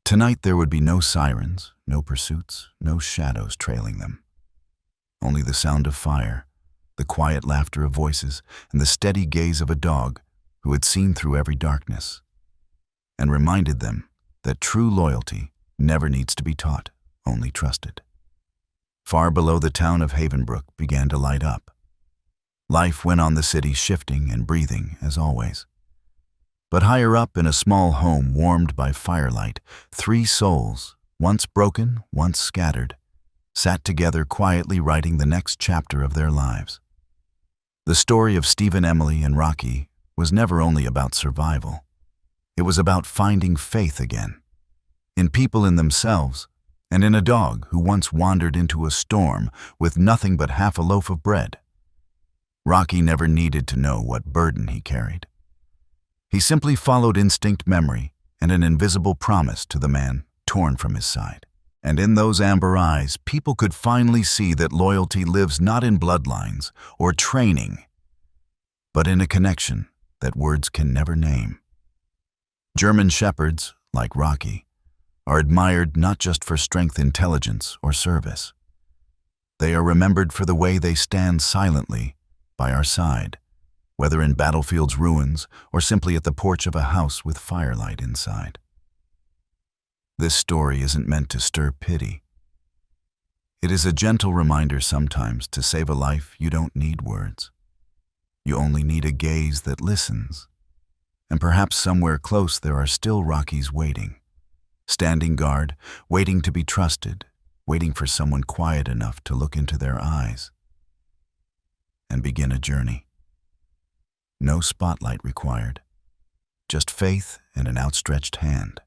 Tonight there would be no sirens, no pursuits, no shadows trailing them. Only the sound of fire, the quiet laughter of voices, and the steady gaze of a dog who had seen through every darkness, and reminded them that true loyalty never needs to be taught, only trusted. Far below, the town of Havenbrook began to light up. Life went on, the city shifting and breathing as always. But higher up, in a small home warmed by firelight, 3 souls, once broken, once scattered, sat together quietly, writing the next chapter of their lives. The story of Stephen, Emily, and Rocky was never only about survival. It was about finding faith again, in people, in themselves, and in a dog who once wandered into a storm with nothing but half a loaf of bread. Rocky never needed to know what burden he carried. He simply followed instinct, memory, and an invisible promise to the man torn from his side. And in those amber eyes, people could finally see that loyalty lives not in bloodlines or training, but in a connection that words can never name. German shepherds, like Rocky, are admired not just for strength, intelligence, or service. They are remembered for the way they stand silently by our side, whether in battlefield's ruins or simply at the porch of a house with firelight inside. This story isn't meant to stir pity. It is a gentle reminder sometimes to save a life you don't need words. You only need a gaze that listens. And perhaps somewhere close there are still Rockies waiting, standing guard, waiting to be trusted, waiting for someone quiet enough to look into their eyes and begin a journey. No spotlight required, just faith and an outstretched hand.